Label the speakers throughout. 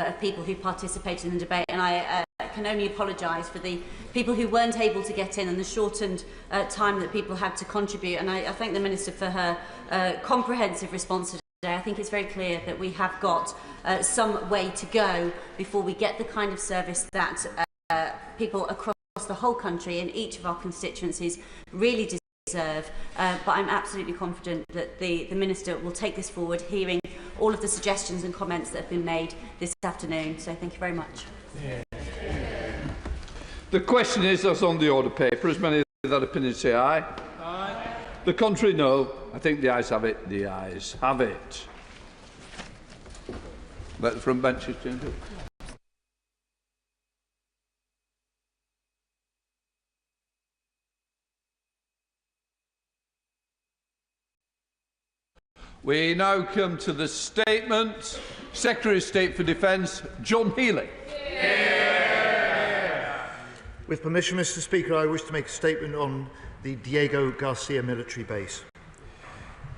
Speaker 1: of people who participated in the debate, and I can only apologise for the people who weren't able to get in and the shortened time that people had to contribute. And I thank the Minister for her comprehensive response today. I think it's very clear that we have got some way to go before we get the kind of service that people across the whole country in each of our constituencies really deserve. But I'm absolutely confident that the Minister will take this forward, hearing all of the suggestions and comments that have been made this afternoon. So thank you very much.
Speaker 2: Yeah. The question is, as on the order paper, as many of that opinion say aye. Aye. The contrary, no. I think the ayes have it. The ayes have it. Let the front benches change it. We now come to the statement. Secretary of State for Defence, John Healey.
Speaker 3: Yeah. With permission, Mr. Speaker, I wish to make a statement on the Diego Garcia military base.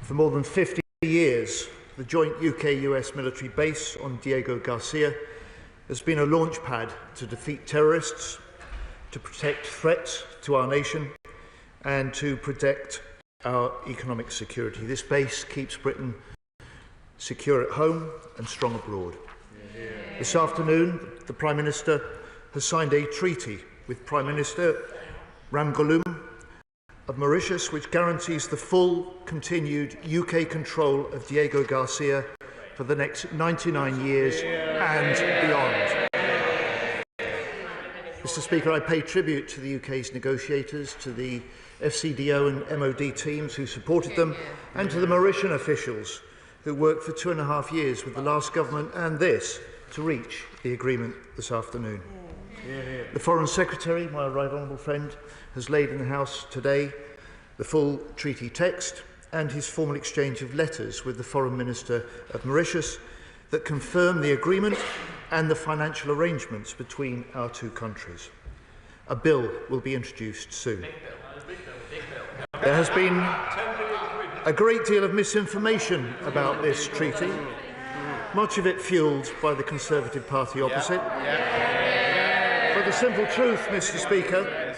Speaker 3: For more than 50 years, the joint UK-US military base on Diego Garcia has been a launch pad to defeat terrorists, to protect threats to our nation, and to protect our economic security. This base keeps Britain secure at home and strong abroad. This afternoon, the Prime Minister has signed a treaty with Prime Minister Ramgoolam of Mauritius, which guarantees the full continued UK control of Diego Garcia for the next 99 years and beyond. Mr. Speaker, I pay tribute to the UK's negotiators, to the FCDO and MOD teams who supported them, and to the Mauritian officials who worked for 2.5 years with the last government and this to reach the agreement this afternoon. The Foreign Secretary, my right honourable friend, has laid in the House today the full treaty text and his formal exchange of letters with the Foreign Minister of Mauritius that confirm the agreement and the financial arrangements between our two countries. A bill will be introduced soon. There has been a great deal of misinformation about this treaty, much of it fuelled by the Conservative Party opposite. But the simple truth, Mr. Speaker,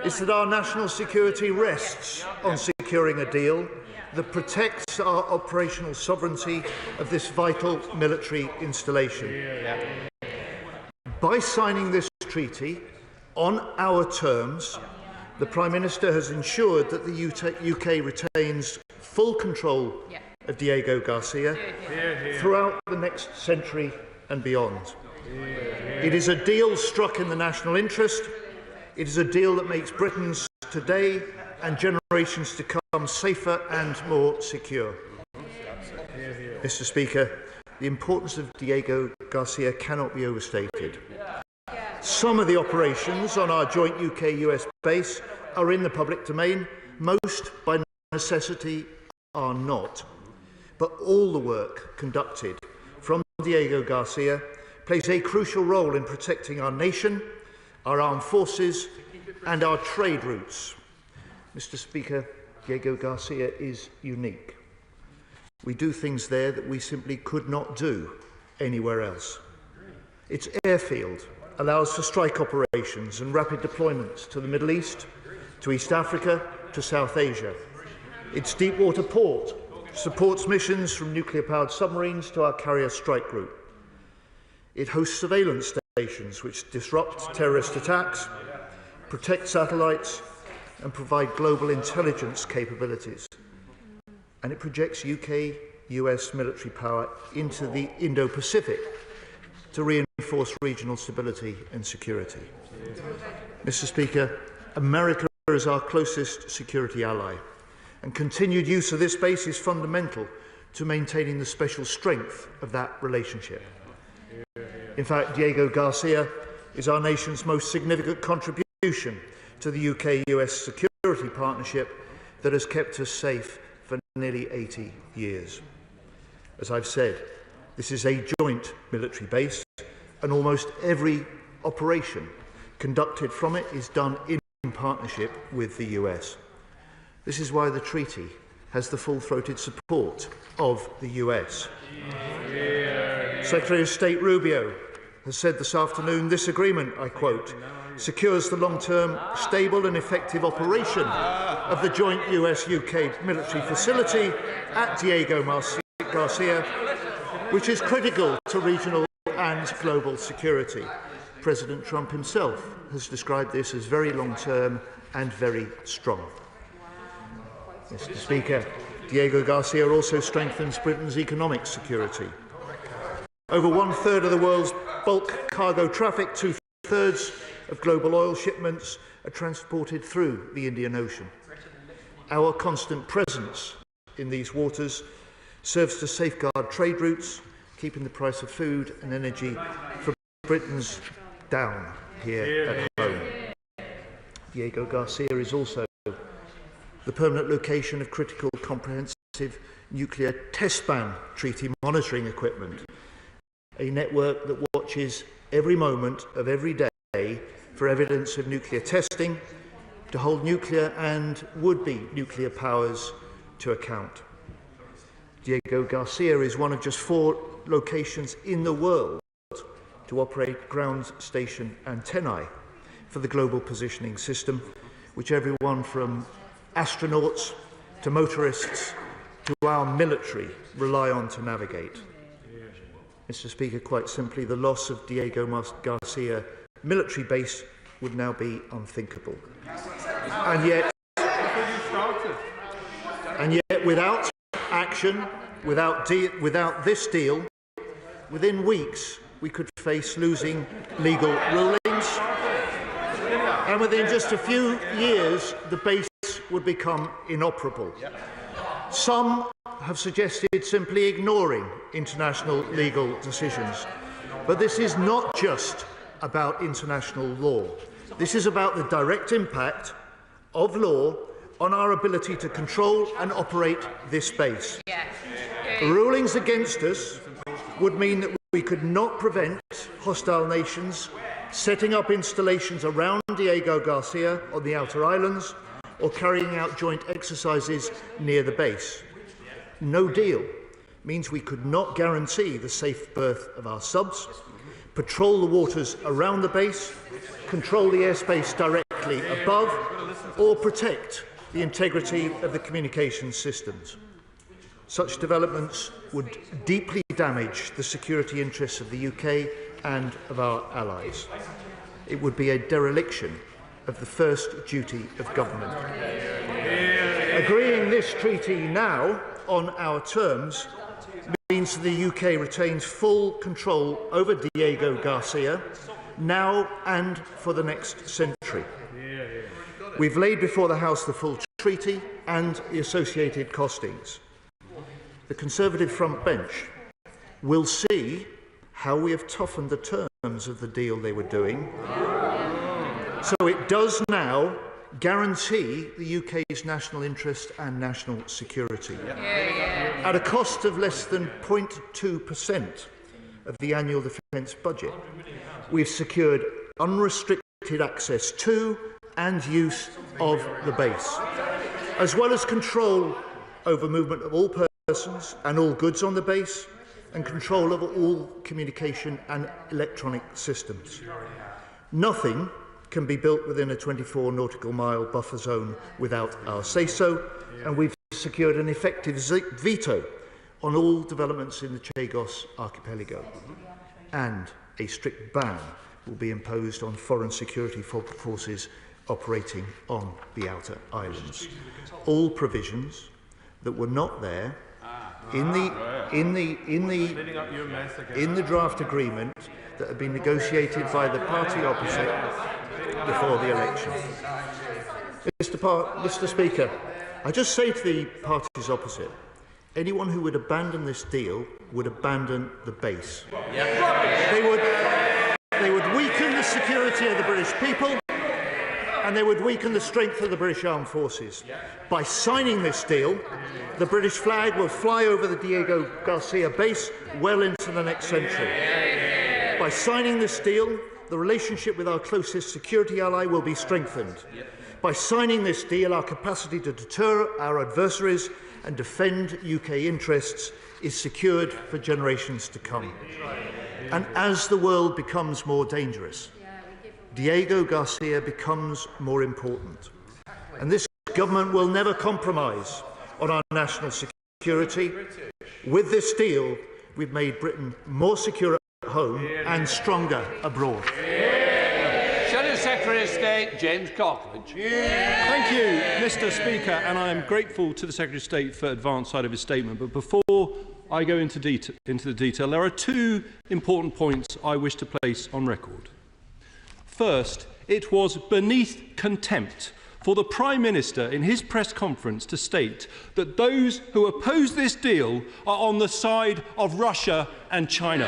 Speaker 3: is that our national security rests on securing a deal that protects our operational sovereignty of this vital military installation. By signing this treaty on our terms, the Prime Minister has ensured that the UK retains full control of Diego Garcia throughout the next century and beyond. It is a deal struck in the national interest. It is a deal that makes Britons today and generations to come safer and more secure. Mr. Speaker, the importance of Diego Garcia cannot be overstated. Some of the operations on our joint UK-US base are in the public domain. Most, by necessity, are not. But all the work conducted from Diego Garcia plays a crucial role in protecting our nation, our armed forces and our trade routes. Mr. Speaker, Diego Garcia is unique. We do things there that we simply could not do anywhere else. Its airfield allows for strike operations and rapid deployments to the Middle East, to East Africa, to South Asia. Its deep-water port supports missions from nuclear-powered submarines to our carrier strike group. It hosts surveillance stations which disrupt terrorist attacks, protect satellites and provide global intelligence capabilities. And it projects UK-US military power into the Indo-Pacific to reinforce regional stability and security. Mr. Speaker, America is our closest security ally, and continued use of this base is fundamental to maintaining the special strength of that relationship. In fact, Diego Garcia is our nation's most significant contribution to the UK-US security partnership that has kept us safe for nearly 80 years. As I've said, this is a joint military base, and almost every operation conducted from it is done in partnership with the US. This is why the treaty has the full-throated support of the US. Secretary of State Rubio has said this afternoon, this agreement, I quote, secures the long-term, stable and effective operation of the joint US-UK military facility at Diego Garcia, which is critical to regional and global security. President Trump himself has described this as very long-term and very strong. Mr. Speaker, Diego Garcia also strengthens Britain's economic security. Over one-third of the world's bulk cargo traffic, two-thirds of global oil shipments are transported through the Indian Ocean. Our constant presence in these waters serves to safeguard trade routes, keeping the price of food and energy for Britons down here at home. Diego Garcia is also the permanent location of critical comprehensive nuclear test ban treaty monitoring equipment, a network that watches every moment of every day for evidence of nuclear testing to hold nuclear and would-be nuclear powers to account. Diego Garcia is one of just 4 locations in the world to operate ground station antennae for the global positioning system, which everyone from astronauts to motorists to our military rely on to navigate. Mr. Speaker, quite simply, the loss of Diego Garcia military base would now be unthinkable. And yet without action, without this deal, within weeks we could face losing legal rulings, and within just a few years the base would become inoperable. Some have suggested simply ignoring international legal decisions, but this is not just about international law. This is about the direct impact of law on our ability to control and operate this base. Rulings against us would mean that we could not prevent hostile nations setting up installations around Diego Garcia on the outer islands or carrying out joint exercises near the base. No deal means we could not guarantee the safe berth of our subs, patrol the waters around the base, control the airspace directly above, or protect the integrity of the communications systems. Such developments would deeply damage the security interests of the UK and of our allies. It would be a dereliction of the first duty of government. Agreeing this treaty now on our terms means that the UK retains full control over Diego Garcia now and for the next century. We've laid before the House the full treaty and the associated costings. The Conservative front bench will see how we have toughened the terms of the deal they were doing. So it does now guarantee the UK's national interest and national security. At a cost of less than 0.2% of the annual defence budget, we've secured unrestricted access to and use of the base, as well as control over movement of all persons and all goods on the base, and control over all communication and electronic systems. Nothing can be built within a 24 nautical mile buffer zone without our say-so, and we've secured an effective veto on all developments in the Chagos archipelago, and a strict ban will be imposed on foreign security forces operating on the outer islands. All provisions that were not there in the draft agreement that had been negotiated by the party opposite before the election. Mr. Speaker, I just say to the parties opposite, anyone who would abandon this deal would abandon the base. They would weaken the security of the British people, and they would weaken the strength of the British Armed Forces. By signing this deal, the British flag will fly over the Diego Garcia base well into the next century. By signing this deal, the relationship with our closest security ally will be strengthened. By signing this deal, our capacity to deter our adversaries and defend UK interests is secured for generations to come. And as the world becomes more dangerous, Diego Garcia becomes more important. And this government will never compromise on our national security. With this deal, we've made Britain more secure at home and stronger abroad.
Speaker 2: Secretary of State James Corkovich.
Speaker 4: Thank you, Mr. Speaker, and I am grateful to the Secretary of State for the advance side of his statement. But before I go into the detail, there are two important points I wish to place on record. First, it was beneath contempt for the Prime Minister in his press conference to state that those who oppose this deal are on the side of Russia and China.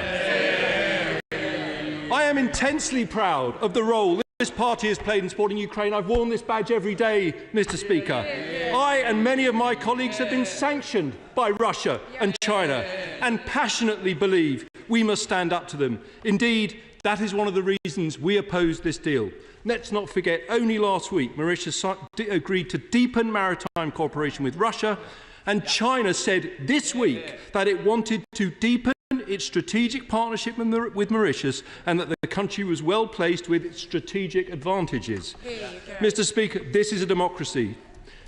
Speaker 4: I am intensely proud of the role this party has played in supporting Ukraine. I've worn this badge every day, Mr. Speaker. I and many of my colleagues have been sanctioned by Russia and China and passionately believe we must stand up to them. Indeed, that is one of the reasons we oppose this deal. Let's not forget, only last week, Mauritius agreed to deepen maritime cooperation with Russia, and China said this week that it wanted to deepen its strategic partnership with Mauritius and that the country was well placed with its strategic advantages. Mr. Speaker, this is a democracy.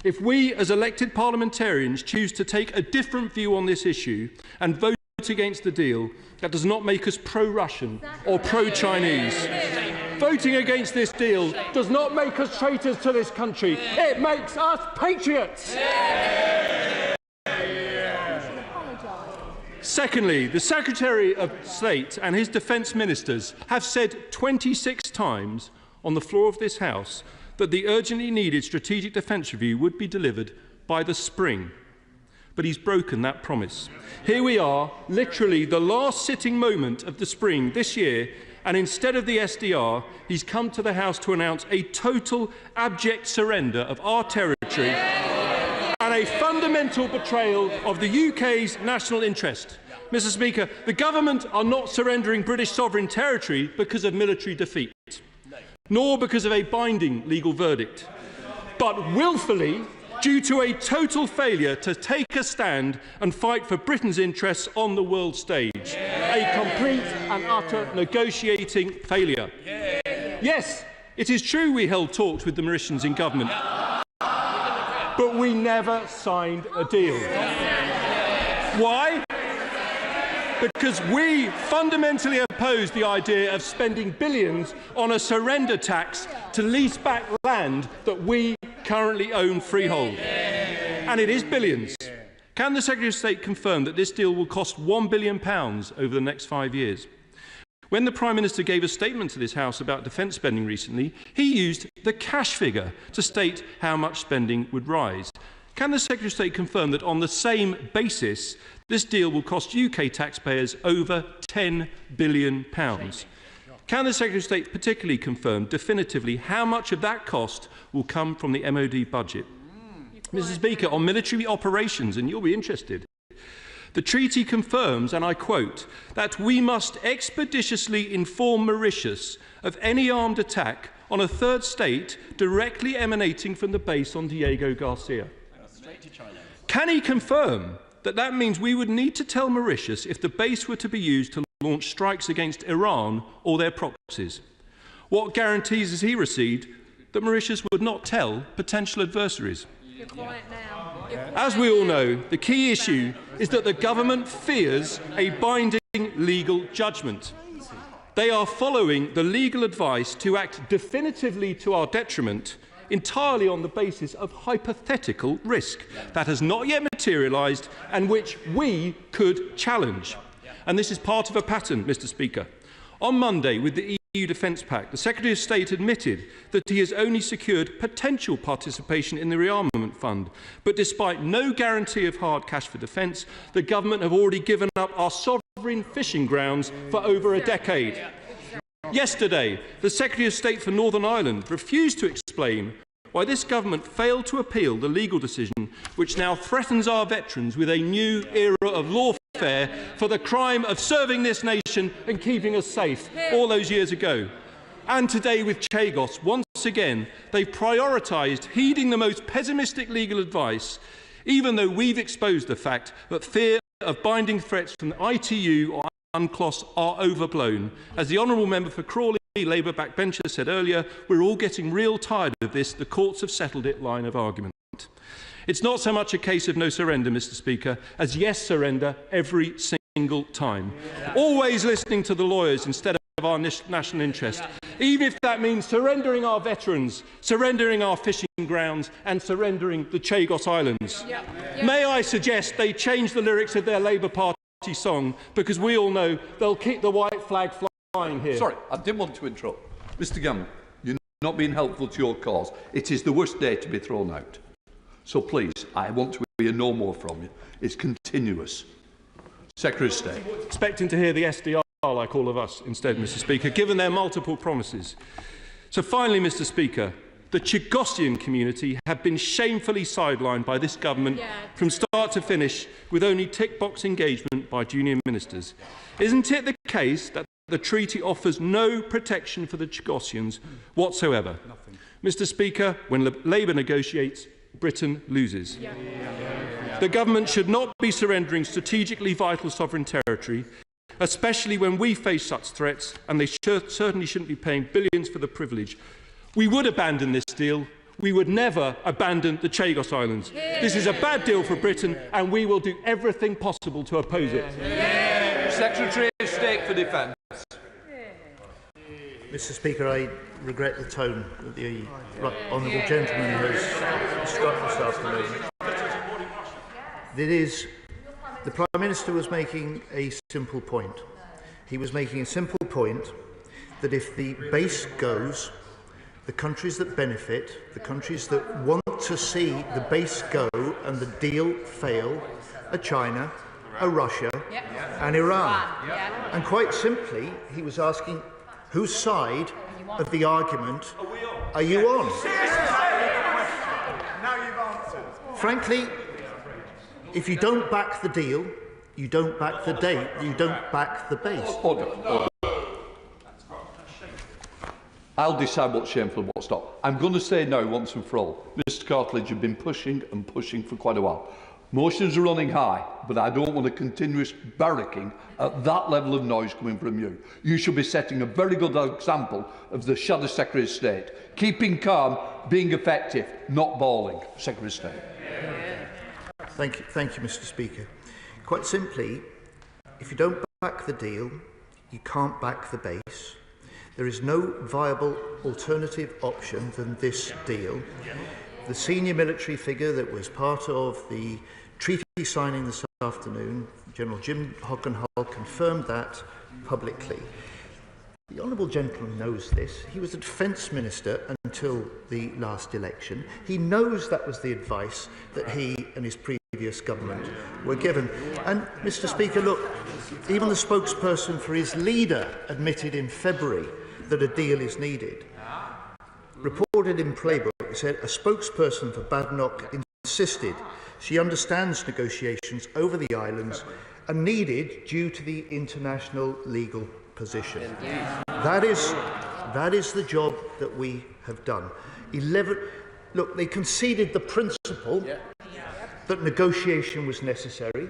Speaker 4: If we as elected parliamentarians choose to take a different view on this issue and vote against the deal, that does not make us pro-Russian or pro-Chinese. Voting against this deal does not make us traitors to this country. It makes us patriots. Secondly, the Secretary of State and his defence ministers have said 26 times on the floor of this House that the urgently needed strategic defence review would be delivered by the spring. But he's broken that promise. Here we are, literally the last sitting moment of the spring this year, and instead of the SDR, he's come to the House to announce a total abject surrender of our territory and a fundamental betrayal of the UK's national interest. Mr. Speaker, the government are not surrendering British sovereign territory because of military defeat, nor because of a binding legal verdict, but willfully due to a total failure to take a stand and fight for Britain's interests on the world stage. A complete and utter negotiating failure. Yes, it is true we held talks with the Mauritians in government, but we never signed a deal. Why? Because we fundamentally oppose the idea of spending billions on a surrender tax to lease back land that we currently own freehold. And it is billions. Can the Secretary of State confirm that this deal will cost £1 billion over the next 5 years? When the Prime Minister gave a statement to this House about defence spending recently, he used the cash figure to state how much spending would rise. Can the Secretary of State confirm that on the same basis, this deal will cost UK taxpayers over £10 billion? Can the Secretary of State particularly confirm definitively how much of that cost will come from the MOD budget? Mr. Speaker, on military operations, and you'll be interested, the treaty confirms, and I quote, that we must expeditiously inform Mauritius of any armed attack on a third state directly emanating from the base on Diego Garcia. Can he confirm that that means we would need to tell Mauritius if the base were to be used to launch strikes against Iran or their proxies? What guarantees has he received that Mauritius would not tell potential adversaries?
Speaker 5: You're quiet now.
Speaker 4: As we all know, the key issue is that the government fears a binding legal judgment. They are following the legal advice to act definitively to our detriment entirely on the basis of hypothetical risk that has not yet materialised and which we could challenge. And this is part of a pattern, Mr. Speaker. On Monday, with the EU Defence Pact, the Secretary of State admitted that he has only secured potential participation in the rearmament fund. But despite no guarantee of hard cash for defence, the government have already given up our sovereign fishing grounds for over a decade. Yesterday, the Secretary of State for Northern Ireland refused to explain why this government failed to appeal the legal decision which now threatens our veterans with a new era of lawfare for the crime of serving this nation and keeping us safe all those years ago. And today with Chagos, once again, they've prioritised heeding the most pessimistic legal advice, even though we've exposed the fact that fear of binding threats from the ITU or UNCLOS are overblown. As the honourable member for Crawley, Labour backbencher, said earlier, we're all getting real tired of this. The courts have settled it line of argument. It's not so much a case of no surrender, Mr. Speaker, as yes surrender every single time. Always listening to the lawyers instead of our national interest, even if that means surrendering our veterans, surrendering our fishing grounds and surrendering the Chagos Islands. May I suggest they change the lyrics of their Labour Party song, because we all know they'll keep the white flag flying here.
Speaker 2: Sorry, I didn't want to interrupt. Mr Gammon, you're not being helpful to your cause. It is the worst day to be thrown out. So please, I want to hear no more from you. It's continuous. Secretary of State.
Speaker 4: Expecting to hear the SDR like all of us instead, Mr. Speaker, given their multiple promises. So finally, Mr. Speaker, the Chagosian community have been shamefully sidelined by this government from start to finish, with only tick-box engagement by junior ministers. Isn't it the case that the treaty offers no protection for the Chagosians whatsoever? Mr. Speaker, when Labour negotiates, Britain loses. The government should not be surrendering strategically vital sovereign territory, especially when we face such threats, and they certainly shouldn't be paying billions for the privilege. We would abandon this deal. We would never abandon the Chagos Islands. This is a bad deal for Britain, and we will do everything possible to oppose it.
Speaker 2: Secretary of State for Defence.
Speaker 3: Mr. Speaker, I regret the tone that the honourable gentleman has struck this afternoon. The Prime Minister was making a simple point. He was making a simple point that if the base goes, the countries that benefit, the countries that want to see the base go and the deal fail, are China, are Russia, and Iran. And quite simply, he was asking, whose side of the argument are you on? Frankly, if you don't back the deal, you don't back the date, you don't back the base.
Speaker 2: Order. I'll decide what's shameful and what's not. I'm going to say no once and for all. Mr Cartledge, you've been pushing and pushing for quite a while. Motions are running high, but I don't want a continuous barracking at that level of noise coming from you. You should be setting a very good example of the Shadow Secretary of State. Keeping calm, being effective, not bawling. Secretary of State.
Speaker 3: Thank you, Mr. Speaker. Quite simply, if you don't back the deal, you can't back the base. There is no viable alternative option than this deal. The senior military figure that was part of the treaty signing this afternoon, General Jim Hockenhull, confirmed that publicly. The honourable gentleman knows this. He was a defence minister until the last election. He knows that was the advice that he and his previous government were given. And, Mr. Speaker, look, even the spokesperson for his leader admitted in February that a deal is needed. Reported in Playbook, it said a spokesperson for Badenoch insisted she understands negotiations over the islands are needed due to the international legal position. That is the job that we have done. Look, they conceded the principle that negotiation was necessary.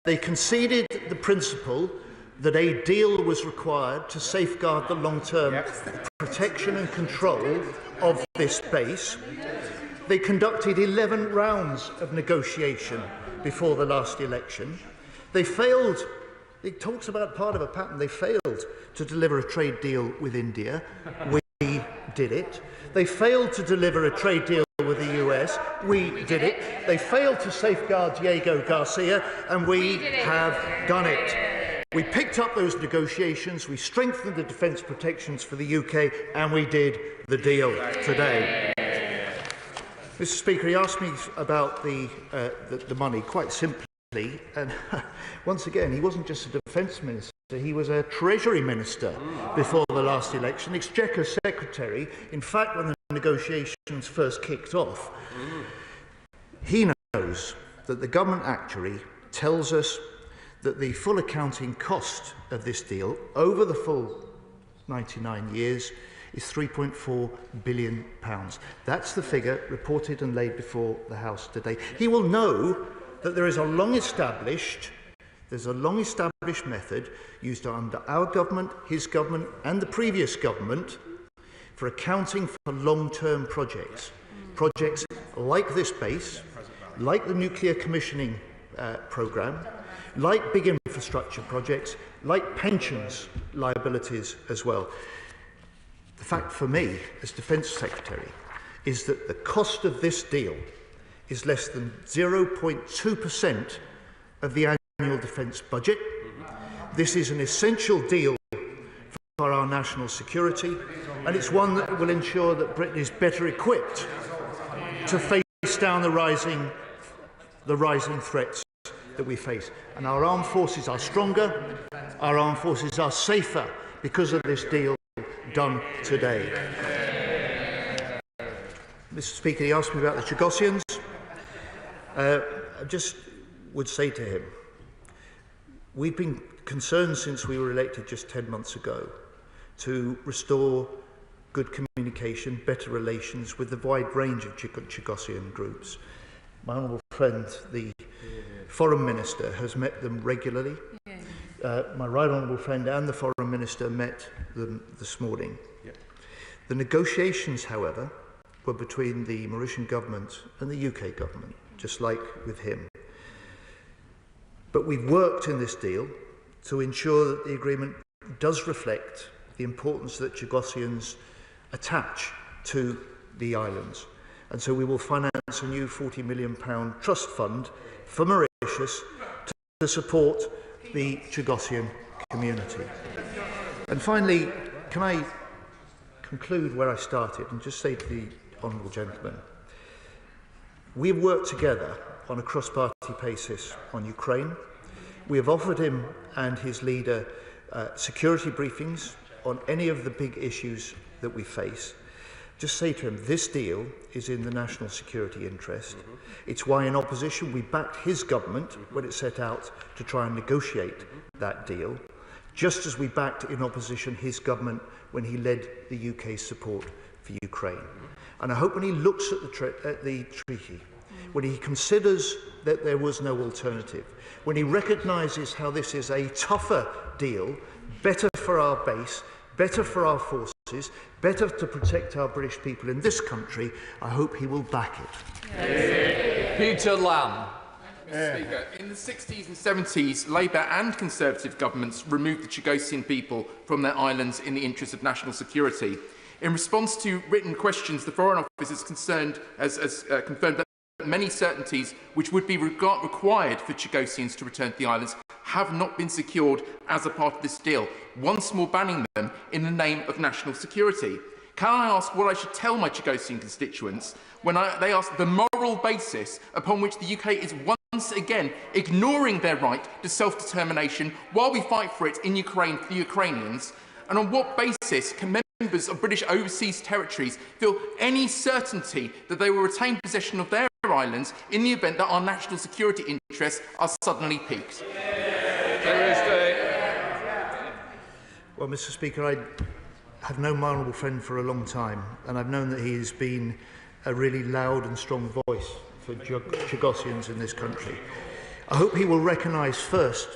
Speaker 3: They conceded the principle that a deal was required to safeguard the long-term protection and control of this base. They conducted 11 rounds of negotiation before the last election. They failed. It talks about part of a pattern. They failed to deliver a trade deal with India. We did it. They failed to deliver a trade deal with the US. We did it. They failed to safeguard Diego Garcia, and we have done it. We picked up those negotiations, we strengthened the defence protections for the UK, and we did the deal today. Mr. Speaker, he asked me about the money quite simply, and once again, he wasn't just a defence minister, he was a Treasury minister before the last election, Exchequer Secretary. In fact, when the negotiations first kicked off, he knows that the government actuary tells us that the full accounting cost of this deal over the full 99 years is £3.4 billion. That's the figure reported and laid before the House today. He will know that there is a long-established There's a long-established method used under our government, his government and the previous government for accounting for long-term projects. Projects like this base, like the nuclear commissioning programme, like big infrastructure projects, like pensions liabilities as well. The fact for me, as Defense Secretary, is that the cost of this deal is less than 0.2% of the annual defence budget. This is an essential deal for our national security, and it's one that will ensure that Britain is better equipped to face down the rising threats that we face. And our armed forces are stronger, our armed forces are safer because of this deal done today. Mr. Speaker, he asked me about the Chagosians. I just would say to him, we've been concerned since we were elected just 10 months ago to restore good communication, better relations with the wide range of Chagosian groups. My honourable friend, the Foreign Minister, has met them regularly. My right honourable friend and the Foreign Minister met them this morning. The negotiations, however, were between the Mauritian government and the UK government, just like with him. But we've worked in this deal to ensure that the agreement does reflect the importance that Chagosians attach to the islands. And so we will finance a new £40 million trust fund for Mauritius to support the Chagosian community. And finally, can I conclude where I started and just say to the honourable gentleman, we've worked together on a cross-party basis on Ukraine. We have offered him and his leader security briefings on any of the big issues that we face. Just say to him, this deal is in the national security interest. It's why in opposition we backed his government when it set out to try and negotiate that deal, just as we backed in opposition his government when he led the UK's support for Ukraine. And I hope when he looks at the treaty, when he considers that there was no alternative, when he recognises how this is a tougher deal, better for our base, better for our forces, better to protect our British people in this country, I hope he will back it.
Speaker 2: Peter Lamb.
Speaker 5: Mr. Speaker, in the 60s and 70s, Labour and Conservative governments removed the Chagosian people from their islands in the interest of national security. In response to written questions, the Foreign Office has confirmed that many certainties which would be required for Chagosians to return to the islands have not been secured as a part of this deal, once more banning them in the name of national security. Can I ask what I should tell my Chagosian constituents when they ask the moral basis upon which the UK is once again ignoring their right to self-determination while we fight for it in Ukraine for the Ukrainians? And on what basis can members of British overseas territories feel any certainty that they will retain possession of their islands in the event that our national security interests are suddenly piqued?
Speaker 3: Well, Mr. Speaker, I have known my honourable friend for a long time, and I've known that he has been a really loud and strong voice for Chagosians in this country. I hope he will recognise first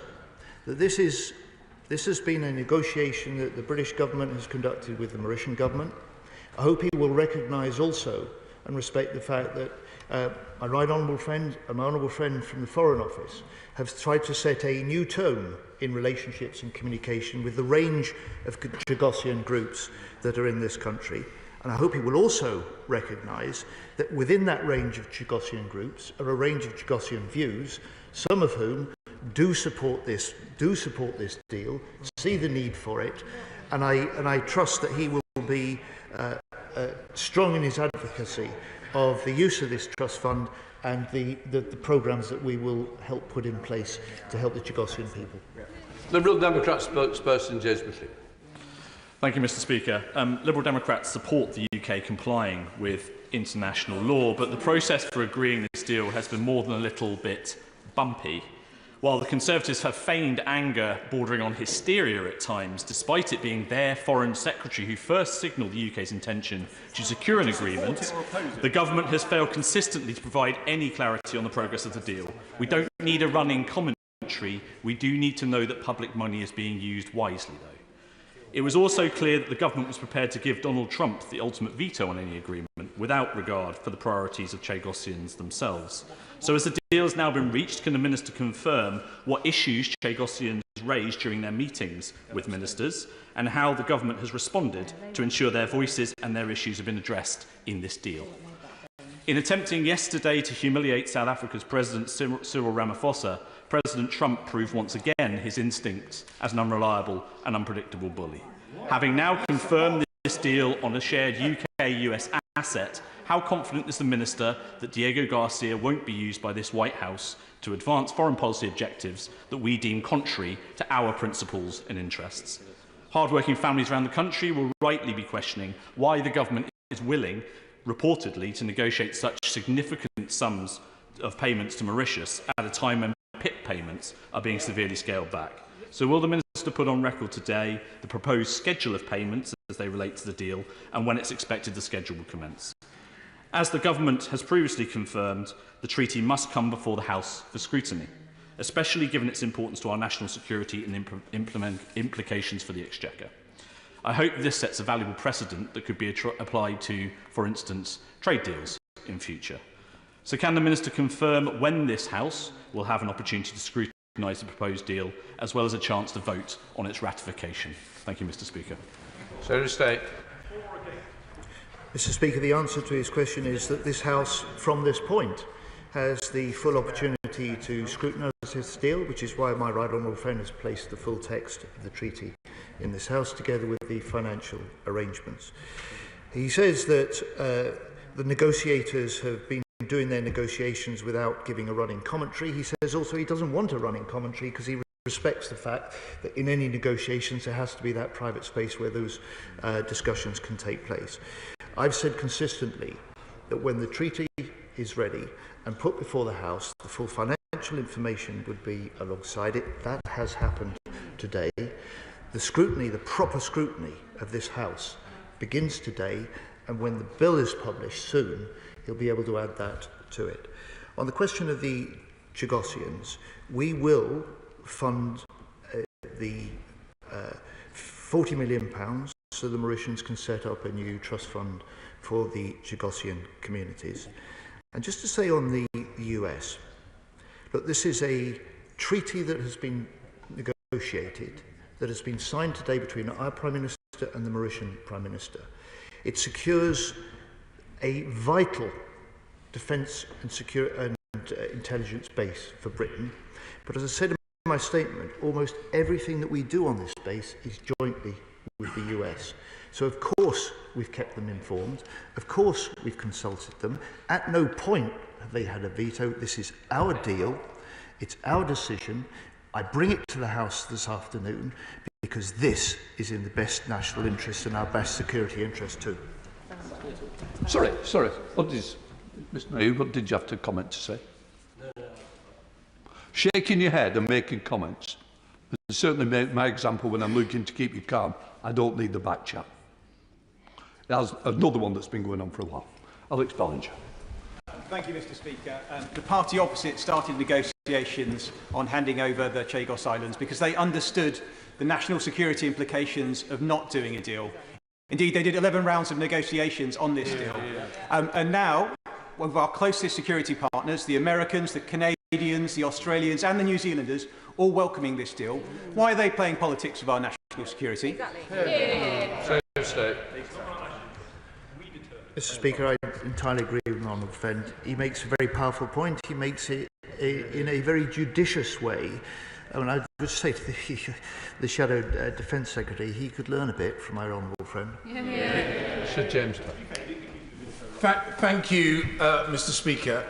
Speaker 3: that this has been a negotiation that the British government has conducted with the Mauritian government. I hope he will recognise also and respect the fact that my right honourable friend and my honourable friend from the Foreign Office have tried to set a new tone in relationships and communication with the range of Chagosian groups that are in this country. And I hope he will also recognise that within that range of Chagosian groups are a range of Chagosian views, some of whom do support this deal, see the need for it, and I trust that he will be strong in his advocacy of the use of this trust fund and the programmes that we will help put in place to help the Chagosian people.
Speaker 2: Liberal Democrat spokesperson James Mitchell.
Speaker 6: Thank you, Mr. Speaker. Liberal Democrats support the UK complying with international law, but the process for agreeing this deal has been more than a little bit bumpy. While the Conservatives have feigned anger bordering on hysteria at times, despite it being their Foreign Secretary who first signalled the UK's intention to secure an agreement, the government has failed consistently to provide any clarity on the progress of the deal. We don't need a running commentary country, we do need to know that public money is being used wisely, though. It was also clear that the government was prepared to give Donald Trump the ultimate veto on any agreement, without regard for the priorities of Chagosians themselves. So as the deal has now been reached, can the Minister confirm what issues Chagosians raised during their meetings with ministers, and how the government has responded to ensure their voices and their issues have been addressed in this deal? In attempting yesterday to humiliate South Africa's President Cyril Ramaphosa, President Trump proved once again his instincts as an unreliable and unpredictable bully. Having now confirmed this deal on a shared UK-US asset, how confident is the Minister that Diego Garcia won't be used by this White House to advance foreign policy objectives that we deem contrary to our principles and interests? Hard-working families around the country will rightly be questioning why the government is willing, reportedly, to negotiate such significant sums of payments to Mauritius at a time when PIP payments are being severely scaled back. So will the Minister put on record today the proposed schedule of payments as they relate to the deal, and when it's expected the schedule will commence? As the government has previously confirmed, the treaty must come before the House for scrutiny, especially given its importance to our national security and implications for the Exchequer. I hope this sets a valuable precedent that could be applied to, for instance, trade deals in future. So can the Minister confirm when this House will have an opportunity to scrutinise the proposed deal, as well as a chance to vote on its ratification? Thank you, Mr. Speaker.
Speaker 5: Secretary of State.
Speaker 3: Mr. Speaker, the answer to his question is that this House, from this point, has the full opportunity to scrutinise this deal, which is why my right honourable friend has placed the full text of the treaty in this House, together with the financial arrangements. He says that the negotiators have been doing their negotiations without giving a running commentary. He says also he doesn't want a running commentary because he respects the fact that in any negotiations there has to be that private space where those discussions can take place. I've said consistently that when the treaty is ready and put before the House, the full financial information would be alongside it. That has happened today. The scrutiny, the proper scrutiny of this House begins today, and when the bill is published soon, he'll be able to add that to it. On the question of the Chagosians, we will fund the £40 million so the Mauritians can set up a new trust fund for the Chagosian communities. And just to say on the US, look, this is a treaty that has been negotiated, that has been signed today between our Prime Minister and the Mauritian Prime Minister. It secures a vital defence and intelligence base for Britain. But as I said in my statement, almost everything that we do on this base is jointly with the US. So of course we've kept them informed, of course we've consulted them. At no point have they had a veto. This is our deal, it's our decision. I bring it to the House this afternoon because this is in the best national interest and our best security interest too.
Speaker 2: Sorry. What did you have to comment to say? Shaking your head and making comments. And certainly my example when I'm looking to keep you calm, I don't need the back chat. There's another one that's been going on for a while. Alex Ballinger.
Speaker 7: Thank you, Mr. Speaker. The party opposite started negotiations on handing over the Chagos Islands because they understood the national security implications of not doing a deal. Indeed, they did 11 rounds of negotiations on this deal. And now, one of our closest security partners, the Americans, the Canadians, the Australians and the New Zealanders, all welcoming this deal. Why are they playing politics with our national security?
Speaker 5: Secretary of State.
Speaker 3: Mr. Speaker, I entirely agree with my honourable friend. He makes a very powerful point. He makes it in a very judicious way. And I would say to the Shadow Defense Secretary, he could learn a bit from my honourable friend.
Speaker 2: Sir James.
Speaker 8: Thank you, Mr. Speaker.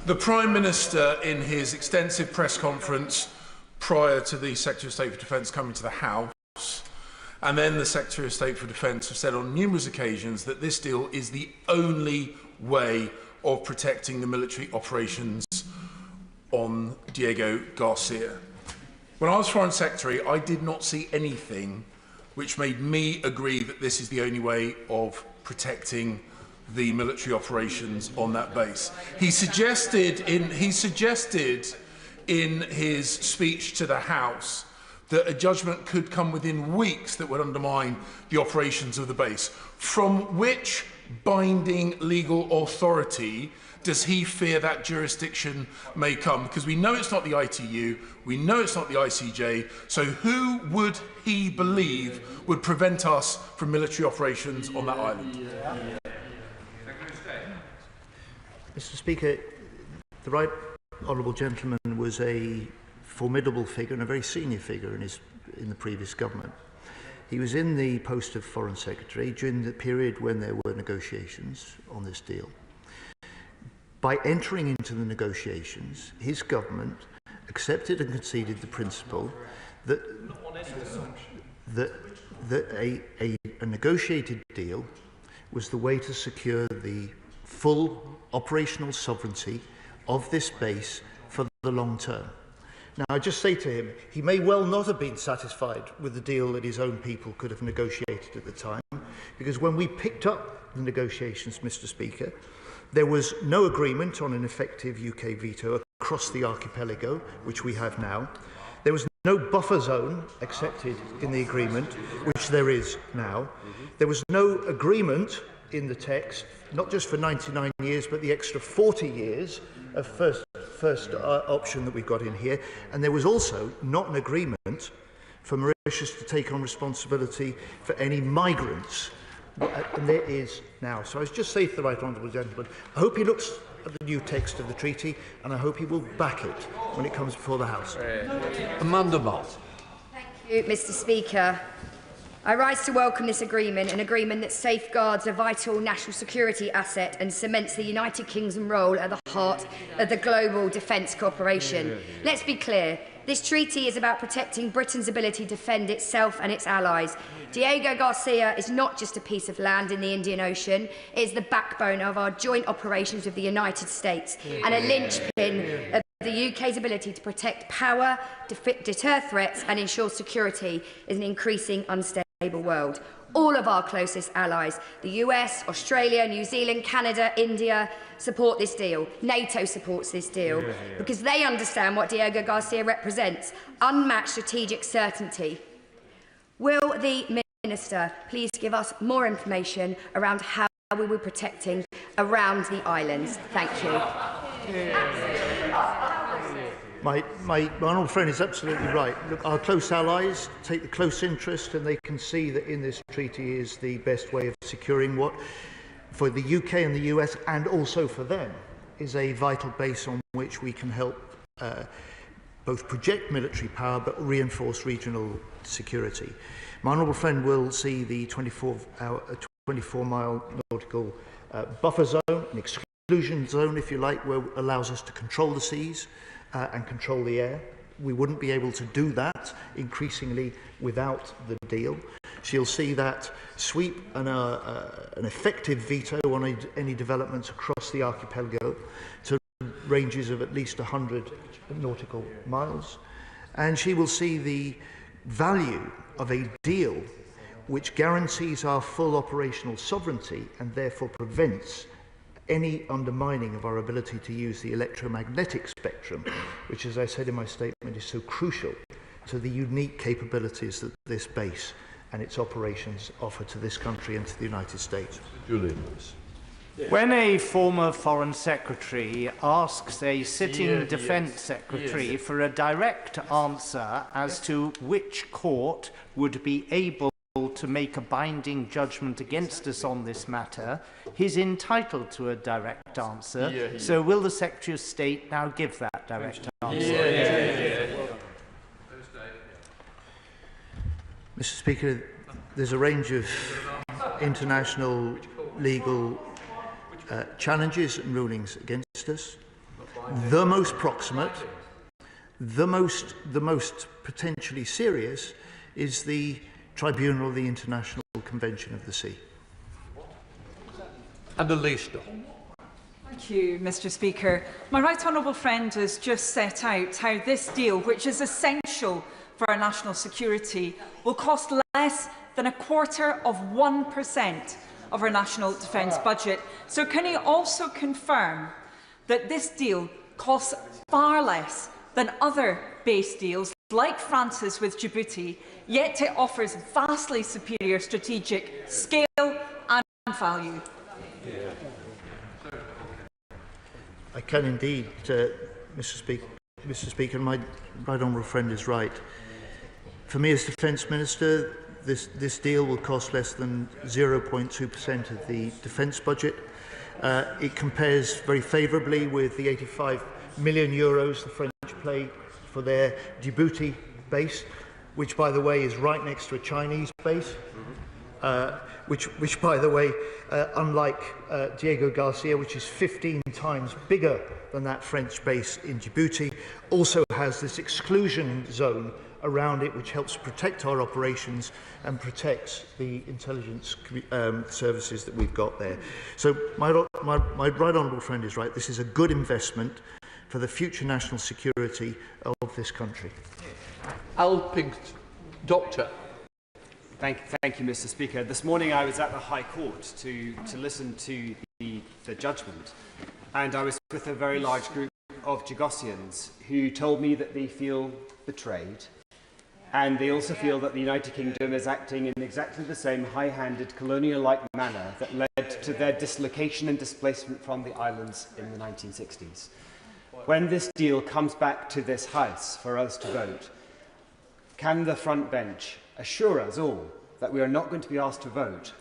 Speaker 8: The Prime Minister, in his extensive press conference prior to the Secretary of State for Defence coming to the House, and then the Secretary of State for Defence have said on numerous occasions that this deal is the only way of protecting the military operations on Diego Garcia. When I was Foreign Secretary, I did not see anything which made me agree that this is the only way of protecting the military operations on that base. He suggested in his speech to the House that a judgment could come within weeks that would undermine the operations of the base. From which binding legal authority does he fear that jurisdiction may come? Because we know it's not the ITU, we know it's not the ICJ, so who would he believe would prevent us from military operations on that island?
Speaker 3: Mr. Speaker, the right honourable gentleman was a formidable figure and a very senior figure in the previous government. He was in the post of Foreign Secretary during the period when there were negotiations on this deal. By entering into the negotiations, his government accepted and conceded the principle that a negotiated deal was the way to secure the full operational sovereignty of this base for the long term. Now, I just say to him, he may well not have been satisfied with the deal that his own people could have negotiated at the time, because when we picked up the negotiations, Mr. Speaker, there was no agreement on an effective UK veto across the archipelago, which we have now. There was no buffer zone accepted in the agreement, which there is now. There was no agreement in the text, not just for 99 years, but the extra 40 years of first option that we've got in here. And there was also not an agreement for Mauritius to take on responsibility for any migrants. And there is now. So I just say to the right honourable gentleman, I hope he looks at the new text of the treaty, and I hope he will back it when it comes before the House.
Speaker 2: Amanda Mott.
Speaker 9: Thank you, Mr. Speaker. I rise to welcome this agreement, an agreement that safeguards a vital national security asset and cements the United Kingdom role at the heart of the global defence cooperation. Let's be clear, this treaty is about protecting Britain's ability to defend itself and its allies. Diego Garcia is not just a piece of land in the Indian Ocean, it is the backbone of our joint operations with the United States and a linchpin of the UK's ability to protect power, deter threats and ensure security in an increasing unstable world. All of our closest allies, the US, Australia, New Zealand, Canada, India, support this deal. NATO supports this deal because they understand what Diego Garcia represents, unmatched strategic certainty. Will the Minister please give us more information around how we will be protecting around the islands? Thank you.
Speaker 3: My honourable friend is absolutely right. Look, our close allies take the close interest, and they can see that in this treaty is the best way of securing what, for the UK and the US, and also for them, is a vital base on which we can help both project military power but reinforce regional security. My honourable friend will see the 24-mile nautical buffer zone, an exclusion zone, if you like, where it allows us to control the seas and control the air. We wouldn't be able to do that increasingly without the deal. She'll see that sweep and an effective veto on any developments across the archipelago to ranges of at least 100 nautical miles. And she will see the value of a deal which guarantees our full operational sovereignty and therefore prevents any undermining of our ability to use the electromagnetic spectrum, which, as I said in my statement, is so crucial to the unique capabilities that this base and its operations offer to this country and to the United States.
Speaker 2: Julian.
Speaker 10: When a former Foreign Secretary asks a sitting Defense Secretary for a direct answer as to which court would be able to make a binding judgment against us on this matter, he's entitled to a direct answer. So will the Secretary of State now give that direct answer?
Speaker 3: Mr. Speaker, there's a range of international legal challenges and rulings against us. The most proximate, the most potentially serious is the Tribunal of the International Convention of the Sea.
Speaker 2: And the least.
Speaker 11: Thank you, Mr. Speaker. My right honourable friend has just set out how this deal, which is essential for our national security, will cost less than 0.25% of our national defence budget. So can he also confirm that this deal costs far less than other base deals, like France's with Djibouti, yet it offers vastly superior strategic scale and value.
Speaker 3: I can indeed, Mr. Speaker, my right honourable friend is right. For me as Defence Minister, this deal will cost less than 0.2% of the defence budget. It compares very favourably with the €85 million the French pay for their Djibouti base, which, by the way, is right next to a Chinese base, which, by the way, unlike Diego Garcia, which is 15 times bigger than that French base in Djibouti, also has this exclusion zone around it, which helps protect our operations and protects the intelligence services that we've got there. So my right honourable friend is right. This is a good investment for the future national security of this country.
Speaker 2: Doctor.
Speaker 12: Thank you, Mr. Speaker. This morning I was at the High Court to listen to the judgment, and I was with a very large group of Chagosians who told me that they feel betrayed, and they also feel that the United Kingdom is acting in exactly the same high-handed, colonial-like manner that led to their dislocation and displacement from the islands in the 1960s. When this deal comes back to this House for us to vote, can the front bench assure us all that we are not going to be asked to vote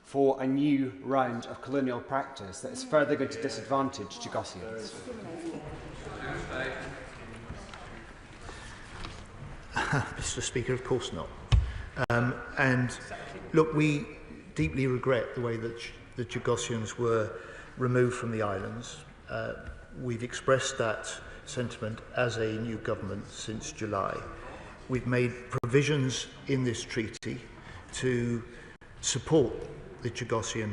Speaker 12: for a new round of colonial practice that is further going to disadvantage Chagosians?
Speaker 3: Mr. Speaker, of course not. And look, we deeply regret the way that the Chagosians were removed from the islands. We've expressed that sentiment as a new government since July. We've made provisions in this treaty to support the Chagosian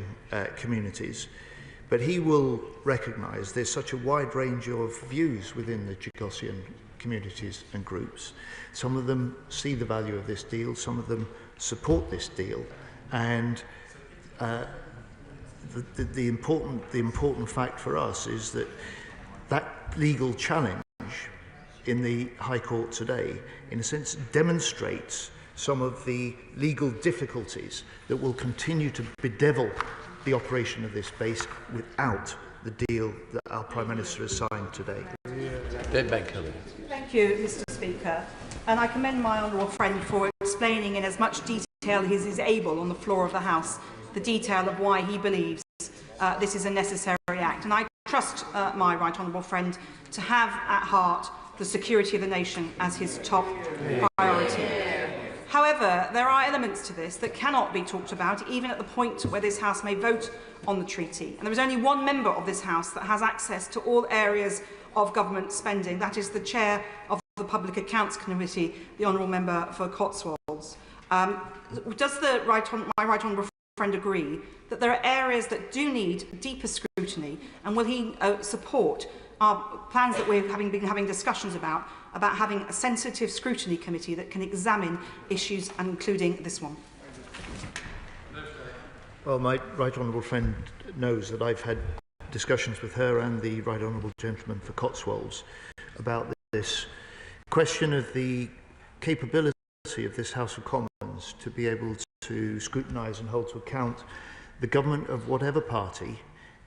Speaker 3: communities, but he will recognise there's such a wide range of views within the Chagosian communities and groups. Some of them see the value of this deal, some of them support this deal, and the important fact for us is that legal challenge in the High Court today, in a sense, demonstrates some of the legal difficulties that will continue to bedevil the operation of this base without the deal that our Prime Minister has signed today.
Speaker 13: Thank you, Mr. Speaker. And I commend my honourable friend for explaining in as much detail as is able on the floor of the House the detail of why he believes this is a necessary act. And I trust my right honourable friend to have at heart the security of the nation as his top priority. However, there are elements to this that cannot be talked about even at the point where this House may vote on the treaty. And there is only one member of this House that has access to all areas of government spending. That is the Chair of the Public Accounts Committee, the Honourable Member for Cotswolds. Does my right honourable friend agree that there are areas that do need deeper scrutiny, and will he support our plans that we've been having discussions about having a sensitive scrutiny committee that can examine issues, including this one?
Speaker 3: Well, my right honourable friend knows that I've had discussions with her and the right honourable gentleman for Cotswolds about this question of the capability of this House of Commons to be able to scrutinise and hold to account the government of whatever party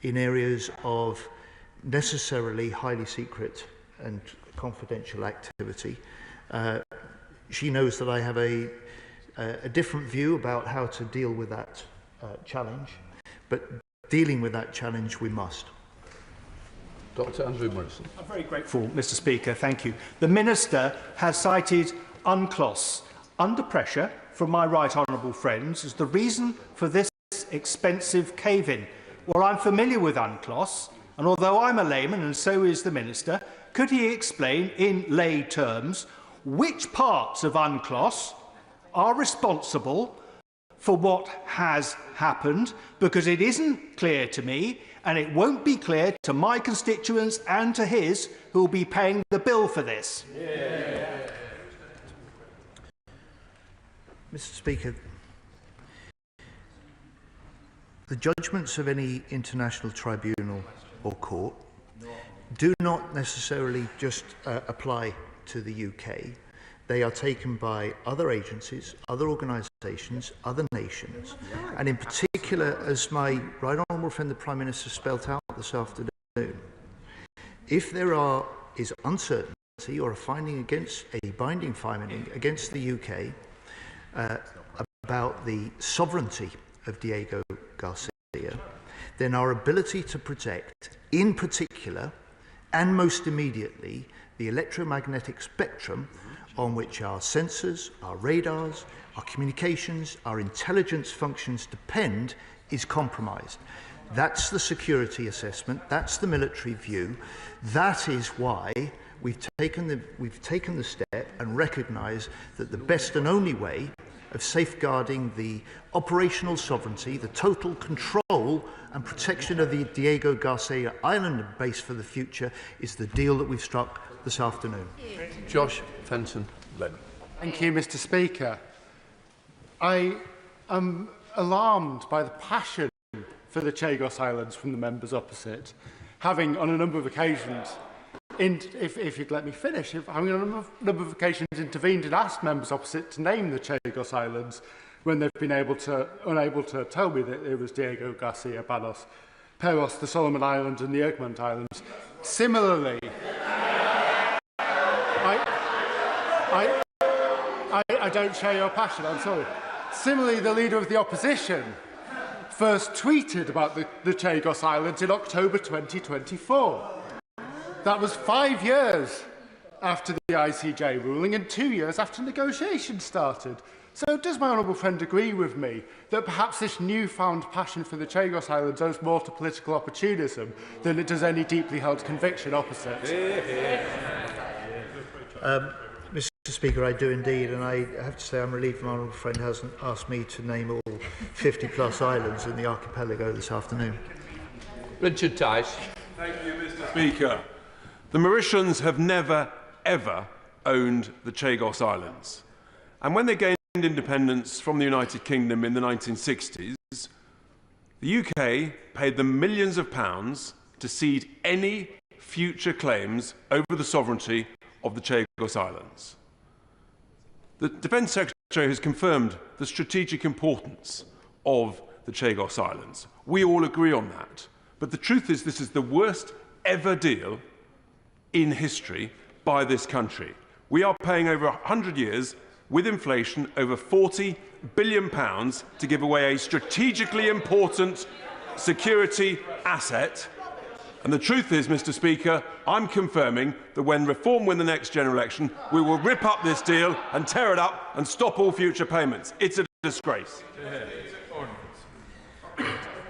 Speaker 3: in areas of necessarily highly secret and confidential activity. She knows that I have a different view about how to deal with that challenge, but dealing with that challenge we must.
Speaker 2: Dr. Andrew Morrison.
Speaker 10: I'm very grateful, Mr. Speaker. Thank you. The Minister has cited UNCLOS under pressure from my right honourable friends as the reason for this expensive cave-in. Well, I'm familiar with UNCLOS, and although I'm a layman and so is the Minister, could he explain in lay terms which parts of UNCLOS are responsible for what has happened? Because it isn't clear to me, and it won't be clear to my constituents and to his, who will be paying the bill for this.
Speaker 3: Mr. Speaker, the judgments of any international tribunal or court do not necessarily just apply to the UK. They are taken by other agencies, other organisations, other nations, and in particular, as my right honourable friend the Prime Minister spelt out this afternoon, if there is uncertainty or a finding against a binding finding against the UK about the sovereignty of Diego Garcia, then our ability to protect, in particular, and most immediately, the electromagnetic spectrum on which our sensors, our radars, our communications, our intelligence functions depend, is compromised. That's the security assessment, that's the military view. That is why we've taken the step and recognise that the best and only way of safeguarding the operational sovereignty, the total control and protection of the Diego Garcia Island base for the future is the deal that we've struck this afternoon.
Speaker 2: Josh Fenton.
Speaker 14: Thank you, Mr. Speaker. I am alarmed by the passion for the Chagos Islands from the members opposite, having on a number of occasions, if you'd let me finish, having on a number of occasions intervened and asked members opposite to name the Chagos Islands when they've been unable to tell me that it was Diego Garcia, Palos, Peros, the Solomon Islands and the Egmont Islands. Similarly, I don't share your passion, I'm sorry. Similarly, the Leader of the Opposition first tweeted about the Chagos Islands in October 2024. That was 5 years after the ICJ ruling and 2 years after negotiations started. So does my honourable friend agree with me that perhaps this newfound passion for the Chagos Islands owes more to political opportunism than it does any deeply held conviction opposite?
Speaker 3: Mr. Speaker, I do indeed, and I have to say I'm relieved my honourable friend hasn't asked me to name all 50+ islands in the archipelago this afternoon.
Speaker 2: Richard Tice.
Speaker 15: Thank you, Mr. Speaker. The Mauritians have never, ever owned the Chagos Islands. And when they gained independence from the United Kingdom in the 1960s, the UK paid them millions of pounds to cede any future claims over the sovereignty of the Chagos Islands. The Defense Secretary has confirmed the strategic importance of the Chagos Islands. We all agree on that. But the truth is this is the worst ever deal in history by this country. We are paying over 100 years, with inflation, over £40 billion to give away a strategically important security asset. And the truth is, Mr. Speaker, I'm confirming that when Reform win the next general election, we will rip up this deal and tear it up and stop all future payments. It's a disgrace.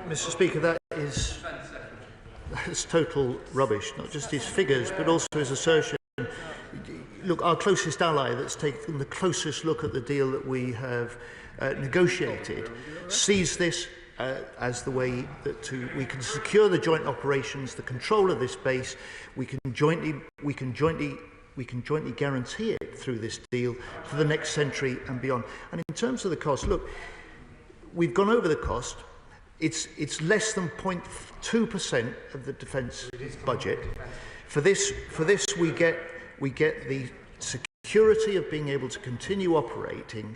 Speaker 3: Mr. Speaker, that is total rubbish, not just his figures, but also his assertion. Look, our closest ally that's taken the closest look at the deal that we have negotiated sees this as the way that we can secure the joint operations, the control of this base. We can jointly guarantee it through this deal for the next century and beyond. And in terms of the cost, look, we've gone over the cost. It's less than 0.2% of the defence budget. For this we get the security of being able to continue operating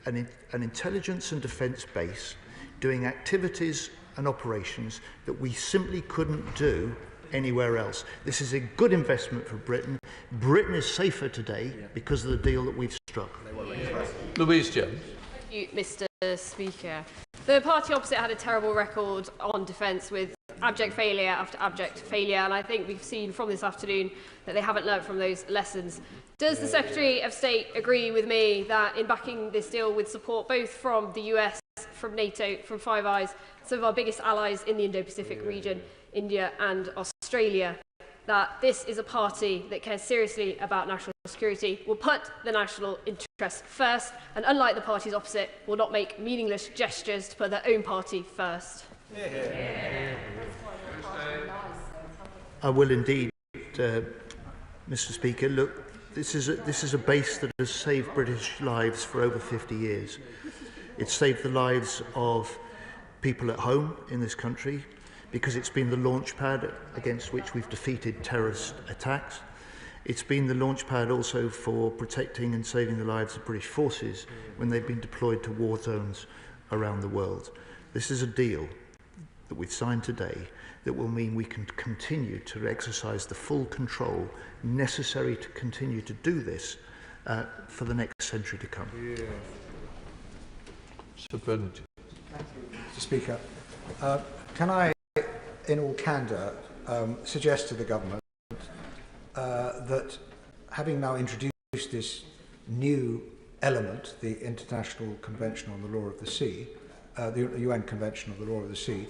Speaker 3: an intelligence and defence base, doing activities and operations that we simply couldn't do anywhere else. This is a good investment for Britain. Britain is safer today because of the deal that we've struck.
Speaker 2: Louise Jones.
Speaker 16: Thank you, Mr. Speaker. The party opposite had a terrible record on defence with abject failure after abject failure, and I think we've seen from this afternoon that they haven't learnt from those lessons. Does the Secretary of State agree with me that in backing this deal with support both from the US, from NATO, from Five Eyes, some of our biggest allies in the Indo-Pacific region, India and Australia, that this is a party that cares seriously about national security, will put the national interest first, and unlike the parties opposite, will not make meaningless gestures to put their own party first?
Speaker 3: I will indeed, Mr. Speaker. Look, this is a base that has saved British lives for over 50 years. It's saved the lives of people at home in this country because it's been the launch pad against which we've defeated terrorist attacks. It's been the launch pad also for protecting and saving the lives of British forces when they've been deployed to war zones around the world. This is a deal that we've signed today that will mean we can continue to exercise the full control necessary to continue to do this for the next century to come.
Speaker 17: Thank you, Mr. Speaker. Can I, in all candour, suggest to the government that having now introduced this new element, the International Convention on the Law of the Sea, the UN Convention on the Law of the Sea,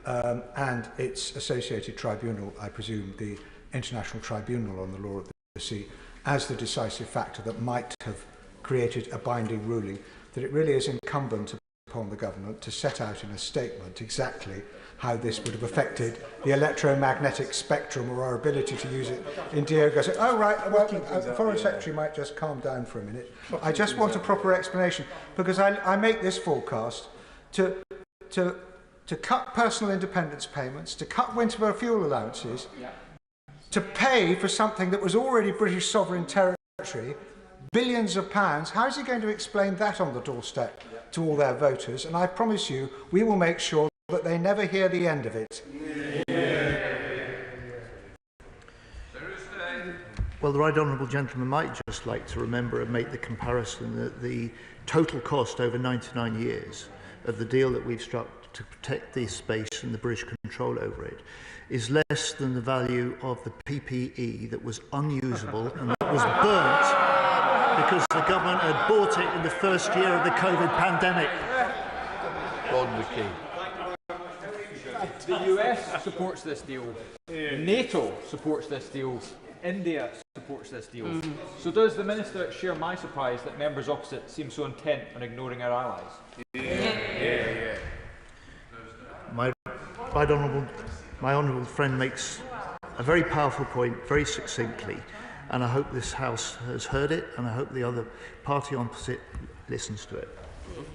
Speaker 17: and its associated tribunal, I presume the International Tribunal on the Law of the Sea, as the decisive factor that might have created a binding ruling, that it really is incumbent upon the government to set out in a statement exactly how this would have affected the electromagnetic spectrum or our ability to use it in Diego. Oh, right, well, the Foreign Secretary might just calm down for a minute. I just want a proper explanation, because I make this forecast to cut personal independence payments, to cut winter fuel allowances, to pay for something that was already British sovereign territory, billions of pounds. How is he going to explain that on the doorstep to all their voters? And I promise you, we will make sure that they never hear the end of it.
Speaker 3: Well, the right honourable gentleman might just like to remember and make the comparison that the total cost over 99 years of the deal that we've struck to protect this space and the British control over it is less than the value of the PPE that was unusable and that was burnt because the government had bought it in the first year of the COVID pandemic.
Speaker 18: The US supports this deal. NATO supports this deal. India supports this deal. So does the Minister share my surprise that members opposite seem so intent on ignoring our allies?
Speaker 3: My honourable friend makes a very powerful point, very succinctly, and I hope this House has heard it, and I hope the other party opposite listens to it.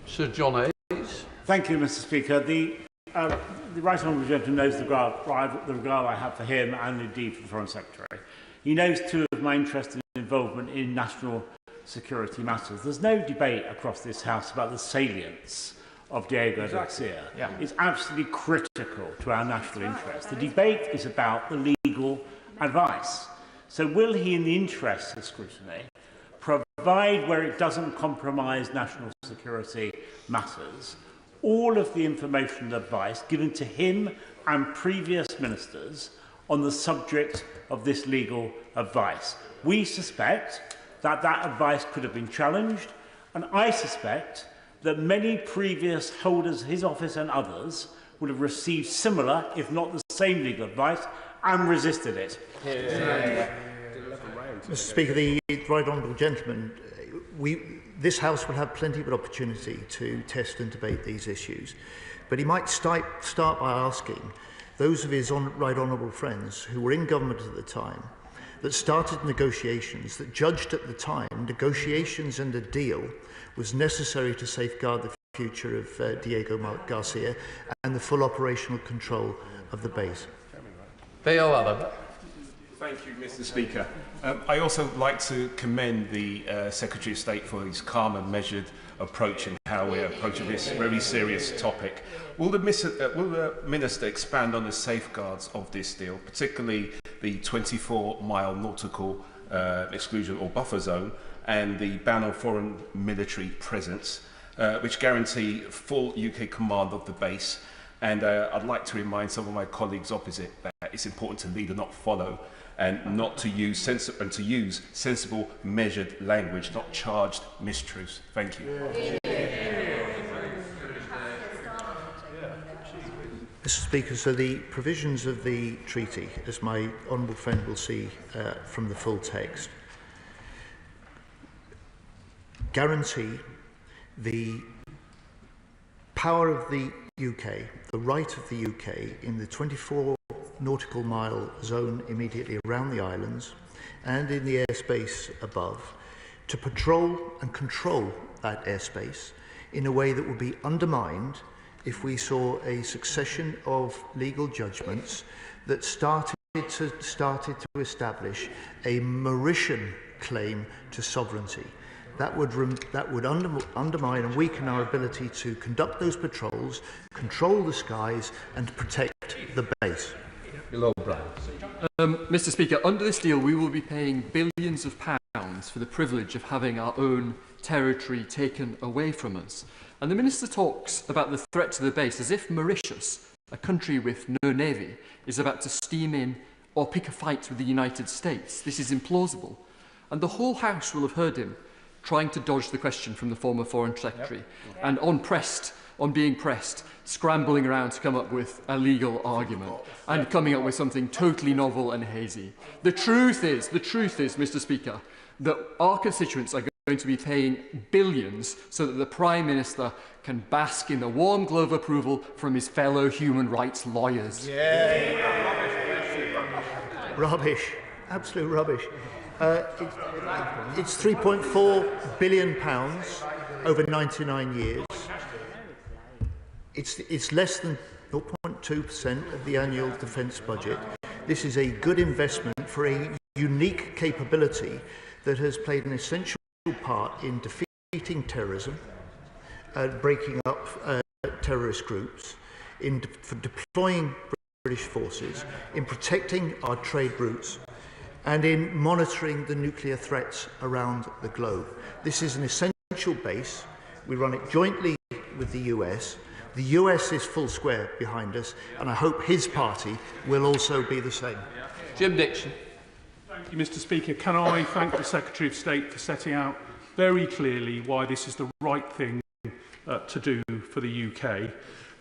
Speaker 2: Sir John Hayes.
Speaker 14: Thank you, Mr. Speaker. The right honourable gentleman knows the regard I have for him and indeed for the Foreign Secretary. He knows too of my interest and involvement in national security matters. There's no debate across this House about the salience of Diego Garcia. It's absolutely critical to our national interest. The debate is about the legal advice. So will he, in the interest of scrutiny, provide, where it doesn't compromise national security matters, all of the information and advice given to him and previous ministers on the subject of this legal advice? We suspect that that advice could have been challenged, and I suspect that many previous holders of his office and others would have received similar, if not the same legal advice, and resisted it.
Speaker 3: Mr. Speaker, the right honourable gentleman, this House will have plenty of opportunity to test and debate these issues, but he might start by asking those of his right honourable friends who were in government at the time that started negotiations, that judged at the time negotiations and a deal was necessary to safeguard the future of Diego Garcia and the full operational control of the base.
Speaker 19: Thank you, Mr. Speaker. I also like to commend the Secretary of State for his calm and measured approach in how we're approaching this very serious topic. Will the Minister expand on the safeguards of this deal, particularly the 24-mile nautical exclusion or buffer zone and the ban on foreign military presence, which guarantee full UK command of the base? And I'd like to remind some of my colleagues opposite that it's important to lead and not follow, and not to use sensible, measured language, not charged mistruths. Thank you.
Speaker 3: Mr. Speaker, so the provisions of the treaty, as my honourable friend will see from the full text, guarantee the power of the UK, the right of the UK in the 24 nautical mile zone immediately around the islands and in the airspace above to patrol and control that airspace in a way that would be undermined if we saw a succession of legal judgments that started started to establish a Mauritian claim to sovereignty. That would undermine and weaken our ability to conduct those patrols, control the skies and protect the base.
Speaker 20: Mr. Speaker, under this deal we will be paying billions of pounds for the privilege of having our own territory taken away from us. And the Minister talks about the threat to the base as if Mauritius, a country with no navy, is about to steam in or pick a fight with the United States. This is implausible. And the whole House will have heard him trying to dodge the question from the former Foreign Secretary and on being pressed, scrambling around to come up with a legal argument and coming up with something totally novel and hazy. The truth is, Mr. Speaker, that our constituents are going to be paying billions so that the Prime Minister can bask in the warm glow of approval from his fellow human rights lawyers.
Speaker 3: Rubbish, absolute rubbish. It's £3.4 billion over 99 years. It's less than 0.2% of the annual defence budget. This is a good investment for a unique capability that has played an essential part in defeating terrorism, breaking up terrorist groups, for deploying British forces, in protecting our trade routes, and in monitoring the nuclear threats around the globe. This is an essential base. We run it jointly with the US. The US is full square behind us, and I hope his party will also be the same.
Speaker 2: Jim Dixon.
Speaker 4: Thank you, Mr. Speaker. Can I thank the Secretary of State for setting out very clearly why this is the right thing to do for the UK.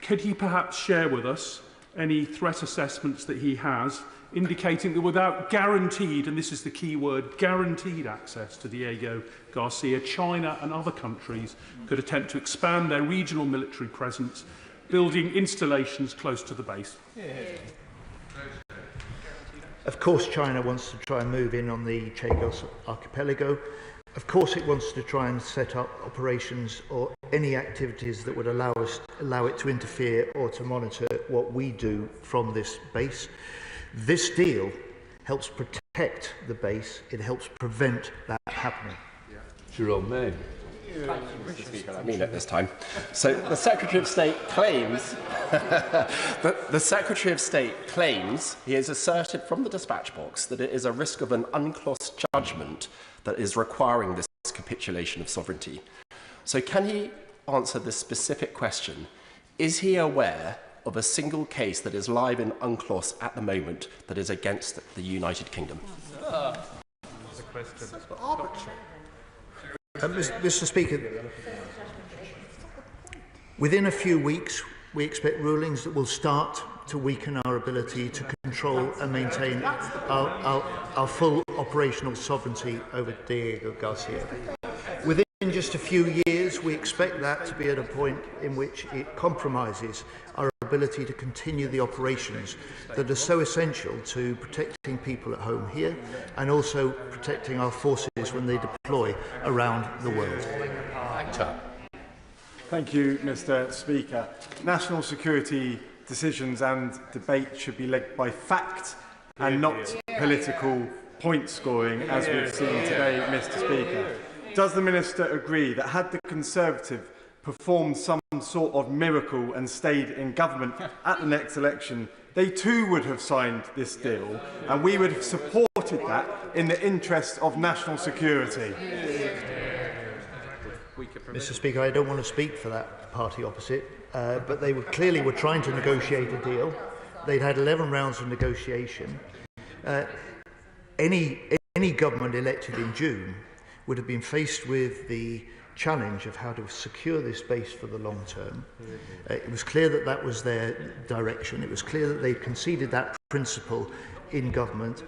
Speaker 4: Could he perhaps share with us any threat assessments that he has, indicating that without guaranteed, and this is the key word, guaranteed access to Diego Garcia, China and other countries could attempt to expand their regional military presence, building installations close to the base?
Speaker 3: Of course, China wants to try and move in on the Chagos archipelago. Of course, it wants to try and set up operations or any activities that would allow it to interfere or to monitor what we do from this base. This deal helps protect the base. It helps prevent that happening.
Speaker 2: Jerome May.
Speaker 21: Thank you, Mr. Speaker. I mean it this time. So the Secretary of State claims the Secretary of State claims he has asserted from the dispatch box that it is a risk of an unclossed judgment that is requiring this capitulation of sovereignty. So can he answer this specific question? Is he aware of a single case that is live in UNCLOS at the moment that is against the United Kingdom?
Speaker 3: Mr. Speaker, within a few weeks, we expect rulings that will start to weaken our ability to control and maintain our full operational sovereignty over Diego Garcia. Within just a few years, we expect that to be at a point in which it compromises our ability to continue the operations that are so essential to protecting people at home here and also protecting our forces when they deploy around the world.
Speaker 22: Thank you, Mr. Speaker. National security decisions and debate should be led by fact and not political point scoring, as we've seen today, Mr. Speaker. Does the Minister agree that had the Conservative performed some sort of miracle and stayed in government at the next election, they too would have signed this deal and we would have supported that in the interest of national security?
Speaker 3: Mr. Speaker, I don't want to speak for that party opposite, but they clearly were trying to negotiate a deal. They'd had 11 rounds of negotiation. Any government elected in June would have been faced with the challenge of how to secure this base for the long term. It was clear that that was their direction. It was clear that they conceded that principle in government.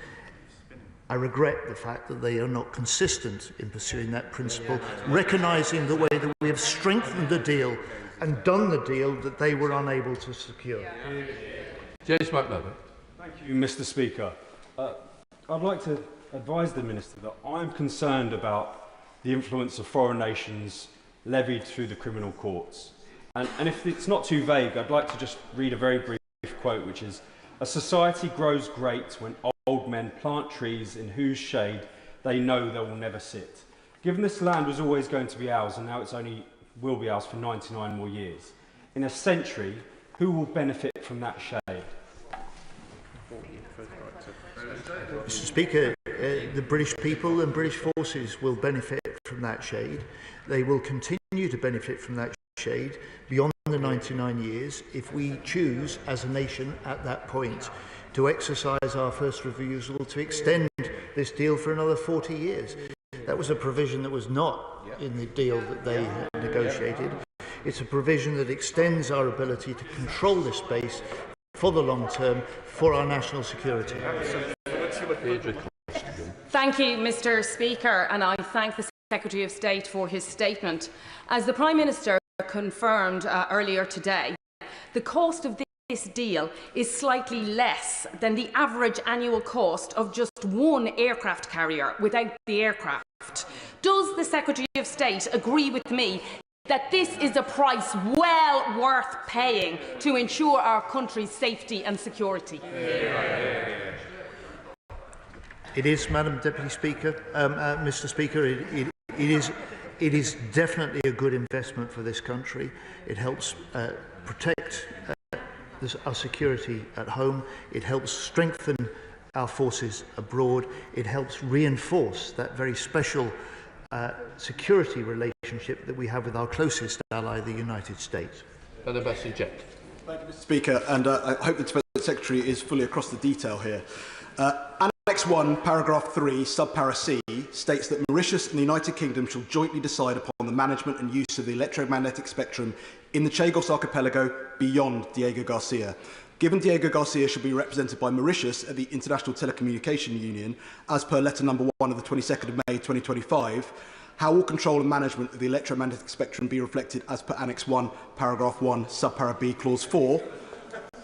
Speaker 3: I regret the fact that they are not consistent in pursuing that principle, recognising the way that we have strengthened the deal and done the deal that they were unable to secure.
Speaker 2: James McMillan.
Speaker 23: Thank you, Mr. Speaker. I'd like to advise the Minister that I'm concerned about the influence of foreign nations levied through the criminal courts. And if it's not too vague, I'd like to just read a very brief quote, which is, A society grows great when old men plant trees in whose shade they know they will never sit. Given this land was always going to be ours, and now it's only will be ours for 99 more years, in a century, who will benefit from that shade?
Speaker 3: Mr. Speaker, the British people and British forces will benefit from that shade. They will continue to benefit from that shade beyond the 99 years if we choose as a nation at that point to exercise our first refusal to extend this deal for another 40 years. That was a provision that was not in the deal that they negotiated. It's a provision that extends our ability to control this space for the long term for our national security.
Speaker 1: Thank you, Mr. Speaker, and I thank the Secretary of State for his statement. As the Prime Minister confirmed earlier today, the cost of this deal is slightly less than the average annual cost of just one aircraft carrier without the aircraft. Does the Secretary of State agree with me that this is a price well worth paying to ensure our country's safety and security?
Speaker 3: It is, Madam Deputy Speaker. Mr. Speaker, it is definitely a good investment for this country. It helps protect our security at home. It helps strengthen our forces abroad. It helps reinforce that very special security relationship that we have with our closest ally, the United States.
Speaker 6: Thank you, Mr. Speaker, and I hope the Defence Secretary is fully across the detail here. Annex 1, paragraph 3, subpara C, states that Mauritius and the United Kingdom shall jointly decide upon the management and use of the electromagnetic spectrum in the Chagos archipelago beyond Diego Garcia. Given Diego Garcia should be represented by Mauritius at the International Telecommunication Union, as per letter number 1 of the 22nd of May 2025, how will control and management of the electromagnetic spectrum be reflected as per Annex 1, paragraph 1, subpara B, clause 4?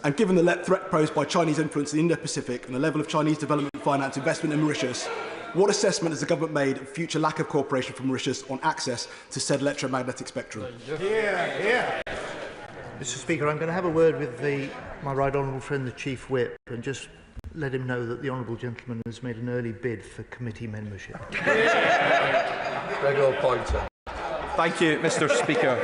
Speaker 6: And given the threat posed by Chinese influence in the Indo-Pacific and the level of Chinese development finance investment in Mauritius, what assessment has the government made of future lack of cooperation from Mauritius on access to said electromagnetic spectrum?
Speaker 3: Mr. Speaker, I'm going to have a word with my right honourable friend, the Chief Whip, and just let him know that the honourable gentleman has made an early bid for committee membership.
Speaker 6: Regular pointer.
Speaker 7: Thank you, Mr. Speaker.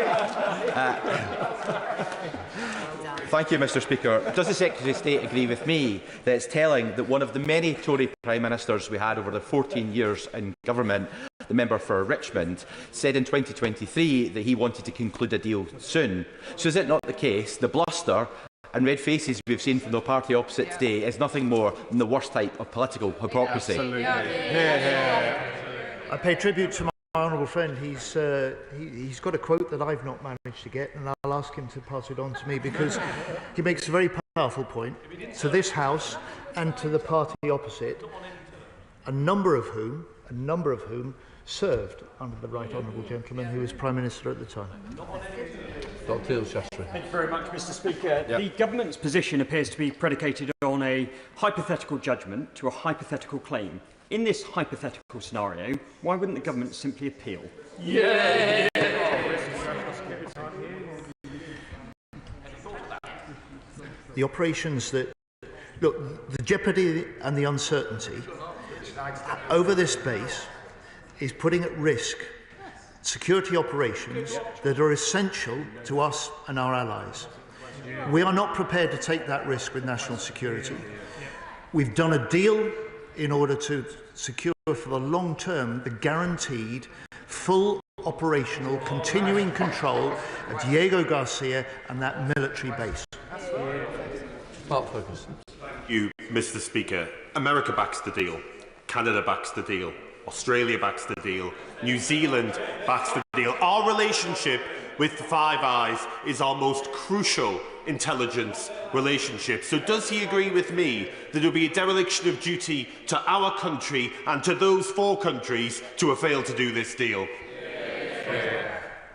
Speaker 7: Thank you, Mr. Speaker. Does the Secretary of State agree with me that it's telling that one of the many Tory Prime Ministers we had over the 14 years in government, the member for Richmond, said in 2023 that he wanted to conclude a deal soon? So is it not the case the bluster and red faces we've seen from the party opposite today is nothing more than the worst type of political hypocrisy?
Speaker 3: Absolutely. I pay tribute to my honourable friend. He's got a quote that I've not managed to get, and I'll ask him to pass it on to me, because he makes a very powerful point to this House and to the party opposite, a number of whom served under the right honourable gentleman who was Prime Minister at the time.
Speaker 18: Thank you very much, Mr. Speaker. The government's position appears to be predicated on a hypothetical judgment to a hypothetical claim. In this hypothetical scenario, why wouldn't the government simply appeal?
Speaker 3: Yeah. The operations that... Look, the jeopardy and the uncertainty over this base is putting at risk security operations that are essential to us and our allies. We are not prepared to take that risk with national security. We've done a deal in order to secure for the long term the guaranteed full operational continuing control of Diego Garcia and that military base.
Speaker 6: Mark Ferguson. Thank you, Mr. Speaker. America backs the deal. Canada backs the deal. Australia backs the deal. New Zealand backs the deal. Our relationship with the Five Eyes is our most crucial intelligence relationship. So does he agree with me that it will be a dereliction of duty to our country and to those 4 countries to have failed to do this deal?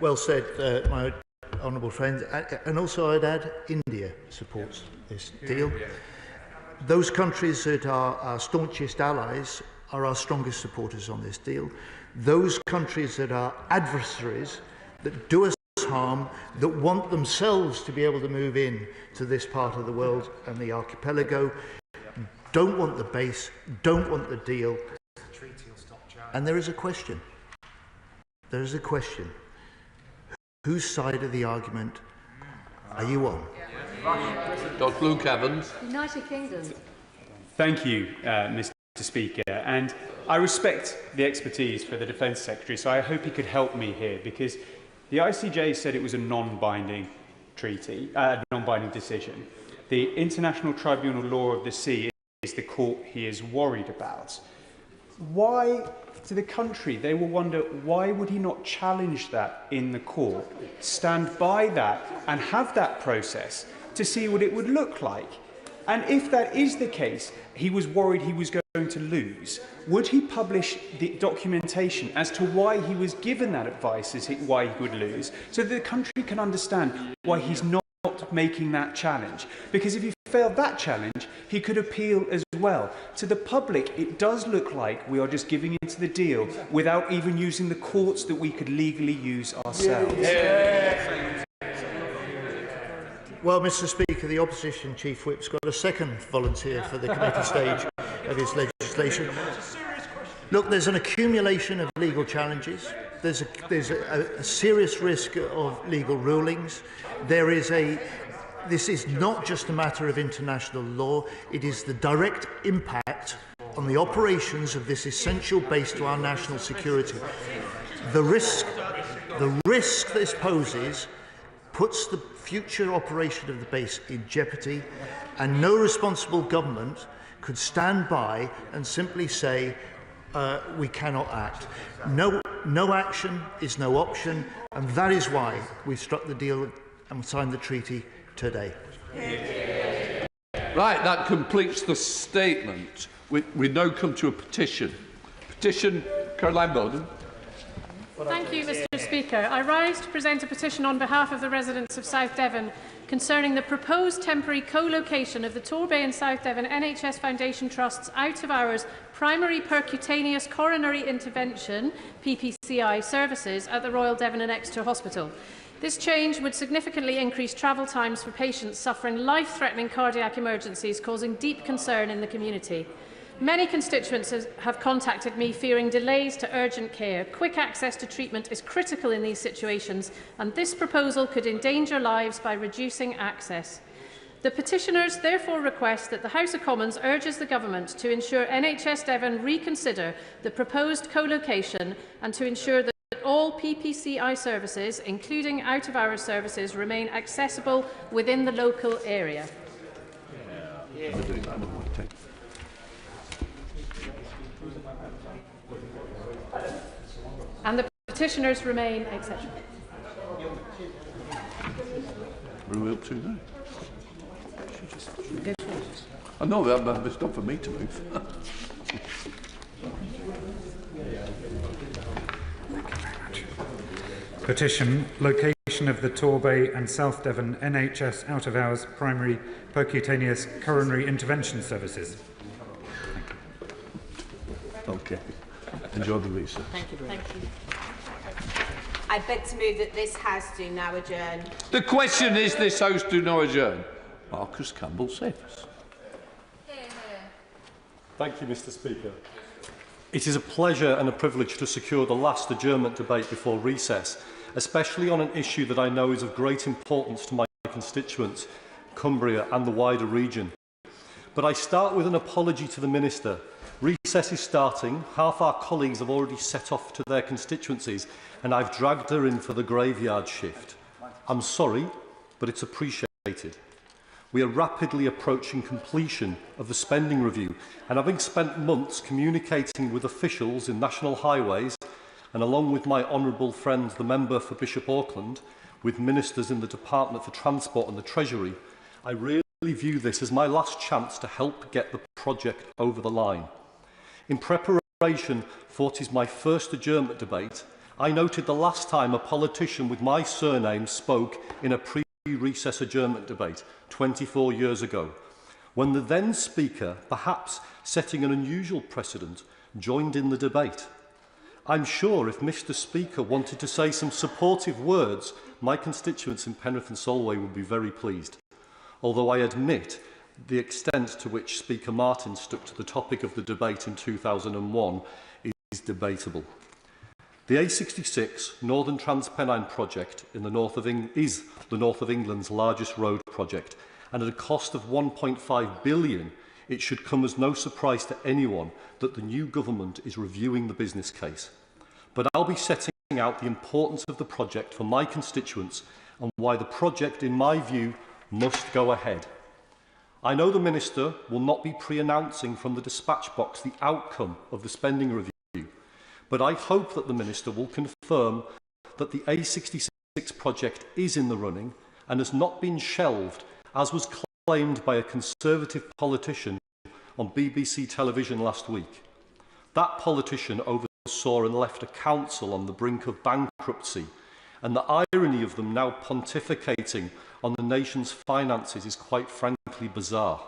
Speaker 3: Well said, my honourable friend. And also I'd add India supports this deal. Those countries that are our staunchest allies are our strongest supporters on this deal. Those countries that are adversaries, that do us harm, that want themselves to be able to move in to this part of the world and the archipelago, don't want the base, don't want the deal. And there is a question. There is a question. Whose side of the argument are you on?
Speaker 2: Dr. Luke Evans.
Speaker 5: United Kingdom.
Speaker 23: Thank you, Mr. Speaker. And I respect the expertise for the Defense Secretary, so I hope he could help me here, because the ICJ said it was a non-binding treaty, non-binding decision. The International Tribunal Law of the Sea is the court he is worried about. Why, to the country, they will wonder, why would he not challenge that in the court, stand by that and have that process to see what it would look like? And if that is the case, he was worried he was going to lose, would he publish the documentation as to why he was given that advice, why he would lose, so that the country can understand why he's not making that challenge? Because if he failed that challenge, he could appeal as well. To the public, it does look like we are just giving into the deal without even using the courts that we could legally use ourselves.
Speaker 3: Well, Mr. Speaker, the Opposition Chief Whip's got a second volunteer for the committee stage of his legislation. Look, there's an accumulation of legal challenges. There's a serious risk of legal rulings. This is not just a matter of international law. It is the direct impact on the operations of this essential base to our national security. The risk this poses puts the future operation of the base in jeopardy, and no responsible government could stand by and simply say, we cannot act. No action is no option, and that is why we struck the deal and signed the treaty today.
Speaker 2: Right, that completes the statement. We now come to a petition. Petition, Caroline Bowden.
Speaker 5: Thank you, Mr. Speaker. I rise to present a petition on behalf of the residents of South Devon concerning the proposed temporary co-location of the Torbay and South Devon NHS Foundation Trust's out-of-hours primary percutaneous coronary intervention (PPCI) services at the Royal Devon and Exeter Hospital. This change would significantly increase travel times for patients suffering life-threatening cardiac emergencies, causing deep concern in the community. Many constituents have contacted me fearing delays to urgent care. Quick access to treatment is critical in these situations, and this proposal could endanger lives by reducing access. The petitioners therefore request that the House of Commons urges the Government to ensure NHS Devon reconsider the proposed co-location and to ensure that all PPCI services, including out-of-hours services, remain accessible within the local area. And the petitioners remain exceptional.
Speaker 2: What are we up to now? I know that, but it's not for me to move.
Speaker 8: Petition, location of the Torbay and South Devon NHS out-of-hours primary percutaneous coronary intervention services.
Speaker 2: Okay. Enjoy the research.
Speaker 9: Thank you. Thank you. I beg to move that this House do now adjourn.
Speaker 2: The question is, this House do now adjourn. Marcus Campbell Savers.
Speaker 24: Thank you, Mr. Speaker. It is a pleasure and a privilege to secure the last adjournment debate before recess, especially on an issue that I know is of great importance to my constituents, Cumbria and the wider region. But I start with an apology to the Minister. Recess is starting, half our colleagues have already set off to their constituencies, and I've dragged her in for the graveyard shift. I'm sorry, but it's appreciated. We are rapidly approaching completion of the spending review, and having spent months communicating with officials in National Highways, and along with my honourable friend, the member for Bishop Auckland, with ministers in the Department for Transport and the Treasury, I really view this as my last chance to help get the project over the line. In preparation for what is my first adjournment debate, I noted the last time a politician with my surname spoke in a pre-recess adjournment debate 24 years ago, when the then Speaker, perhaps setting an unusual precedent, joined in the debate. I'm sure if Mr Speaker wanted to say some supportive words, my constituents in Penrith and Solway would be very pleased. Although I admit the extent to which Speaker Martin stuck to the topic of the debate in 2001 is debatable. The A66 Northern Transpennine project in the north of is the north of England's largest road project, and at a cost of £1.5 billion, it should come as no surprise to anyone that the new government is reviewing the business case. But I'll be setting out the importance of the project for my constituents and why the project, in my view, must go ahead. I know the Minister will not be pre-announcing from the dispatch box the outcome of the spending review, but I hope that the Minister will confirm that the A66 project is in the running and has not been shelved, as was claimed by a Conservative politician on BBC television last week. That politician oversaw and left a council on the brink of bankruptcy, and the irony of them now pontificating on the nation's finances is quite frankly bizarre.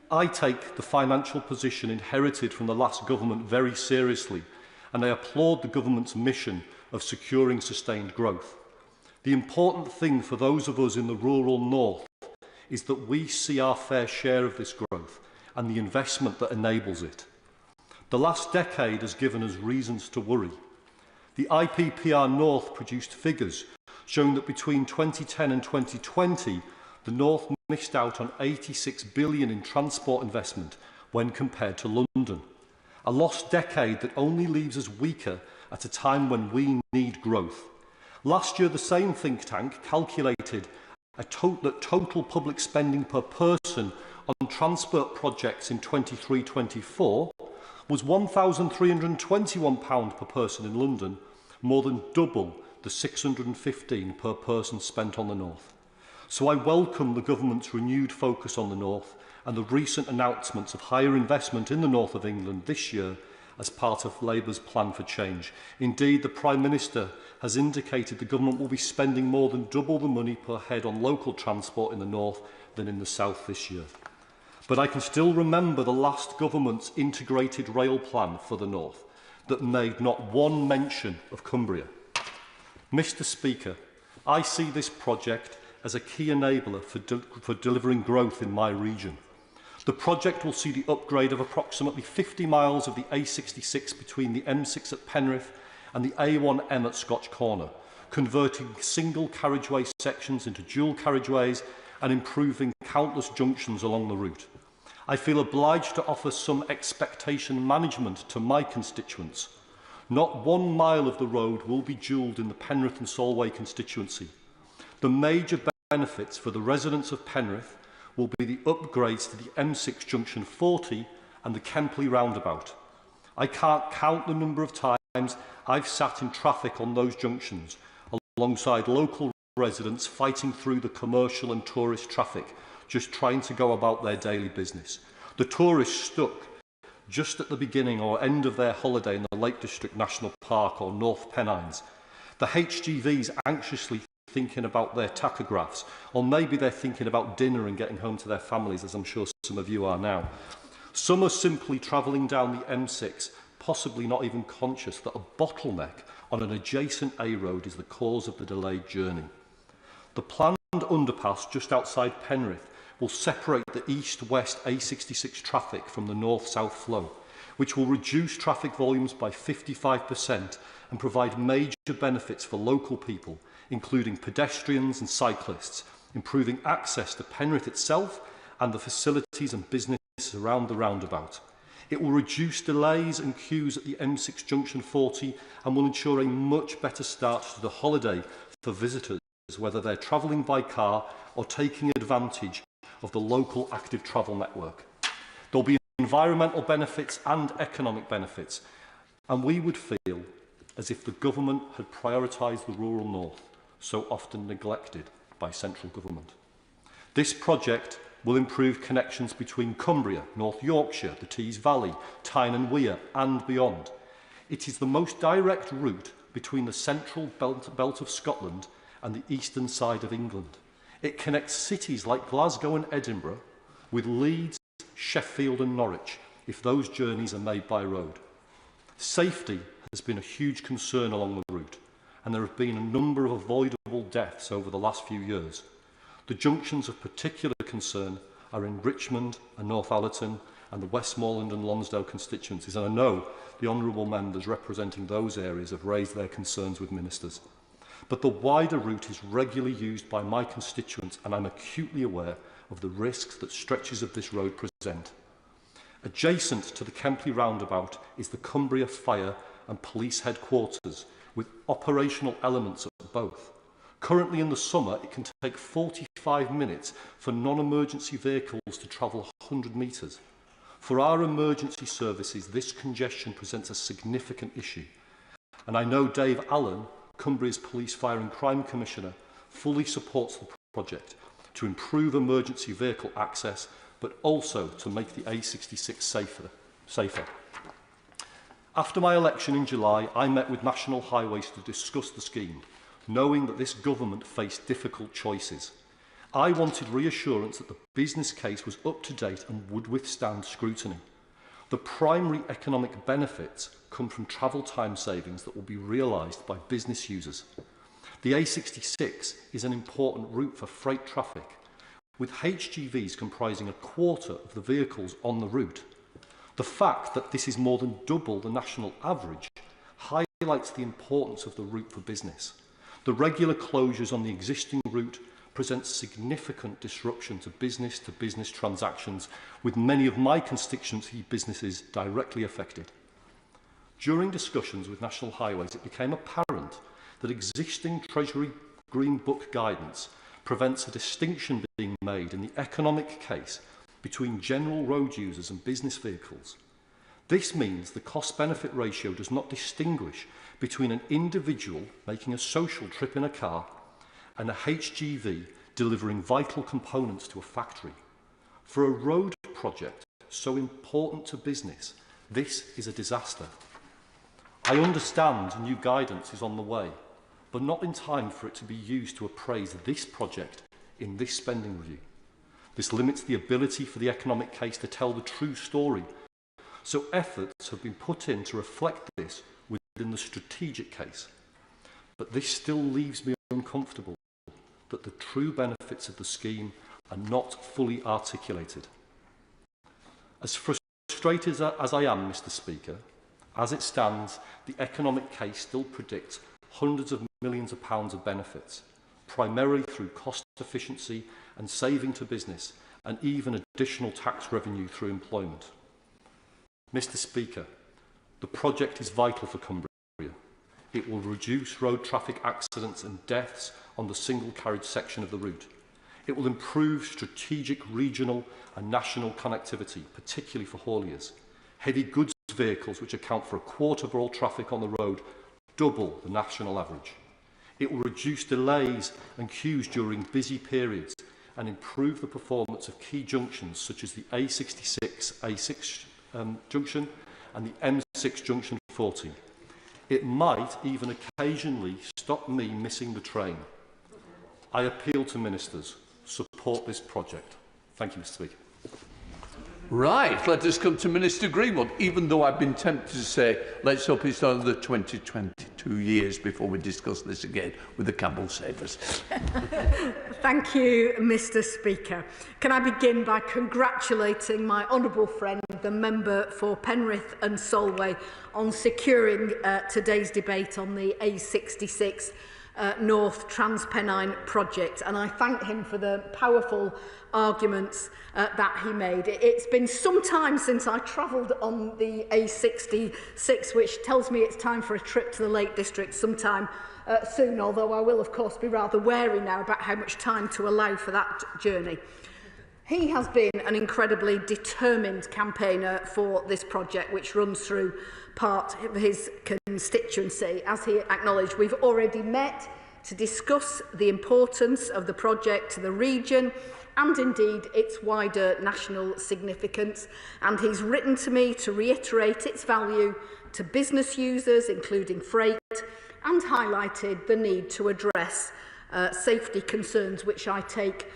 Speaker 24: I take the financial position inherited from the last government very seriously, and I applaud the government's mission of securing sustained growth. The important thing for those of us in the rural north is that we see our fair share of this growth and the investment that enables it. The last decade has given us reasons to worry. The IPPR North produced figures showing that between 2010 and 2020, the North missed out on £86 billion in transport investment when compared to London. A lost decade that only leaves us weaker at a time when we need growth. Last year, the same think tank calculated that total public spending per person on transport projects in 23-24 was £1,321 per person in London, more than double the £615 per person spent on the North. So I welcome the government's renewed focus on the North and the recent announcements of higher investment in the north of England this year as part of Labour's plan for change. Indeed, the Prime Minister has indicated the government will be spending more than double the money per head on local transport in the north than in the south this year. But I can still remember the last government's integrated rail plan for the north that made not one mention of Cumbria. Mr Speaker, I see this project as a key enabler for delivering growth in my region. The project will see the upgrade of approximately 50 miles of the A66 between the M6 at Penrith and the A1M at Scotch Corner, converting single carriageway sections into dual carriageways and improving countless junctions along the route. I feel obliged to offer some expectation management to my constituents. Not 1 mile of the road will be dualled in the Penrith and Solway constituency. The major benefits for the residents of Penrith will be the upgrades to the M6 junction 40 and the Kempley roundabout. I can't count the number of times I've sat in traffic on those junctions alongside local residents fighting through the commercial and tourist traffic, just trying to go about their daily business. The tourists stuck just at the beginning or end of their holiday in the Lake District National Park or North Pennines. The HGVs anxiously thinking about their tachographs, or maybe they're thinking about dinner and getting home to their families, as I'm sure some of you are now. Some are simply travelling down the M6, possibly not even conscious that a bottleneck on an adjacent A road is the cause of the delayed journey. The planned underpass just outside Penrith will separate the east-west A66 traffic from the north-south flow, which will reduce traffic volumes by 55% and provide major benefits for local people, including pedestrians and cyclists, improving access to Penrith itself and the facilities and businesses around the roundabout. It will reduce delays and queues at the M6 Junction 40 and will ensure a much better start to the holiday for visitors, whether they're travelling by car or taking advantage of the local active travel network. There'll be environmental benefits and economic benefits, and we would feel as if the government had prioritised the rural north, so often neglected by central government. This project will improve connections between Cumbria, North Yorkshire, the Tees Valley, Tyne and Wear and beyond. It is the most direct route between the central belt of Scotland and the eastern side of England. It connects cities like Glasgow and Edinburgh with Leeds, Sheffield and Norwich, if those journeys are made by road. Safety has been a huge concern along the route, and there have been a number of avoidable deaths over the last few years. The junctions of particular concern are in Richmond and Northallerton and the Westmoreland and Lonsdale constituencies, and I know the honourable members representing those areas have raised their concerns with ministers. But the wider route is regularly used by my constituents, and I'm acutely aware of the risks that stretches of this road present. Adjacent to the Kempley roundabout is the Cumbria Fire and Police headquarters, with operational elements at both. Currently in the summer, it can take 45 minutes for non-emergency vehicles to travel 100 metres. For our emergency services, this congestion presents a significant issue. And I know Dave Allen, Cumbria's Police, Fire and Crime Commissioner, fully supports the project to improve emergency vehicle access, but also to make the A66 safer. After my election in July, I met with National Highways to discuss the scheme, knowing that this government faced difficult choices. I wanted reassurance that the business case was up to date and would withstand scrutiny. The primary economic benefits come from travel time savings that will be realised by business users. The A66 is an important route for freight traffic, with HGVs comprising a quarter of the vehicles on the route. The fact that this is more than double the national average highlights the importance of the route for business. The regular closures on the existing route present significant disruption to business transactions, with many of my constituency businesses directly affected. During discussions with National Highways, it became apparent that existing Treasury Green Book guidance prevents a distinction being made in the economic case between general road users and business vehicles. This means the cost-benefit ratio does not distinguish between an individual making a social trip in a car and a HGV delivering vital components to a factory. For a road project so important to business, this is a disaster. I understand new guidance is on the way, but not in time for it to be used to appraise this project in this spending review. This limits the ability for the economic case to tell the true story, so efforts have been put in to reflect this within the strategic case. But this still leaves me uncomfortable that the true benefits of the scheme are not fully articulated. As frustrated as I am, Mr. Speaker, as it stands, the economic case still predicts hundreds of millions of pounds of benefits, primarily through cost efficiency and saving to business, and even additional tax revenue through employment. Mr. Speaker, the project is vital for Cumbria. It will reduce road traffic accidents and deaths on the single carriage section of the route. It will improve strategic regional and national connectivity, particularly for hauliers. Heavy goods vehicles, which account for a quarter of all traffic on the road, double the national average. It will reduce delays and queues during busy periods and improve the performance of key junctions such as the A66 A6 junction and the M6 junction 40. It might even occasionally stop me missing the train. I appeal to ministers, support this project. Thank you, Mr. Speaker.
Speaker 2: Right, let us come to Minister Greenwood, even though I've been tempted to say, let's hope it's another 22 years before we discuss this again with the Campbell Savers.
Speaker 10: Thank you, Mr. Speaker. Can I begin by congratulating my honourable friend, the member for Penrith and Solway, on securing today's debate on the A66 North Transpennine project, and I thank him for the powerful arguments that he made. It's been some time since I travelled on the A66, which tells me it's time for a trip to the Lake District sometime soon, although I will of course be rather wary now about how much time to allow for that journey. He has been an incredibly determined campaigner for this project, which runs through part of his constituency. As he acknowledged, we've already met to discuss the importance of the project to the region and indeed its wider national significance, and he's written to me to reiterate its value to business users, including freight, and highlighted the need to address safety concerns, which I take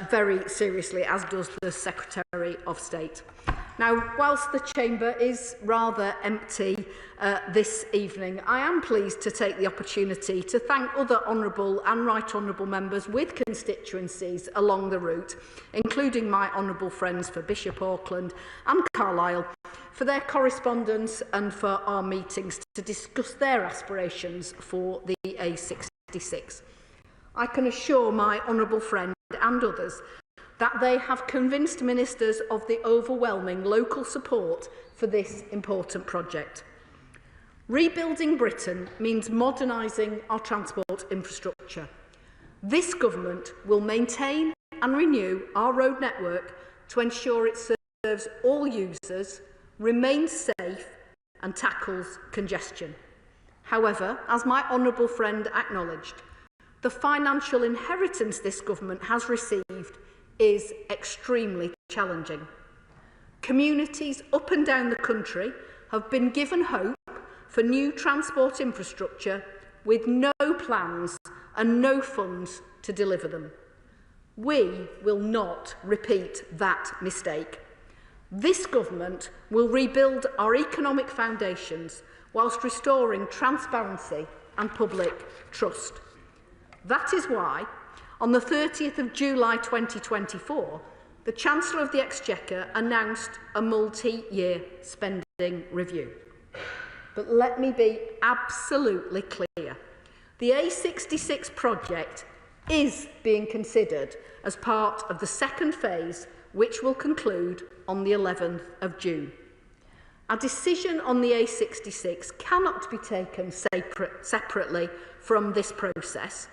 Speaker 10: very seriously, as does the Secretary of State. Now, whilst the chamber is rather empty this evening, I am pleased to take the opportunity to thank other honourable and right honourable members with constituencies along the route, including my honourable friends for Bishop Auckland and Carlisle, for their correspondence and for our meetings to discuss their aspirations for the A66. I can assure my honourable friend and others that they have convinced ministers of the overwhelming local support for this important project. Rebuilding Britain means modernising our transport infrastructure. This government will maintain and renew our road network to ensure it serves all users, remains safe and tackles congestion. However, as my honourable friend acknowledged, the financial inheritance this government has received is extremely challenging. Communities up and down the country have been given hope for new transport infrastructure with no plans and no funds to deliver them. We will not repeat that mistake. This government will rebuild our economic foundations whilst restoring transparency and public trust. That is why, on the 30th of July 2024, the Chancellor of the Exchequer announced a multi-year spending review. But let me be absolutely clear. The A66 project is being considered as part of the second phase, which will conclude on the 11th of June. A decision on the A66 cannot be taken separately from this process,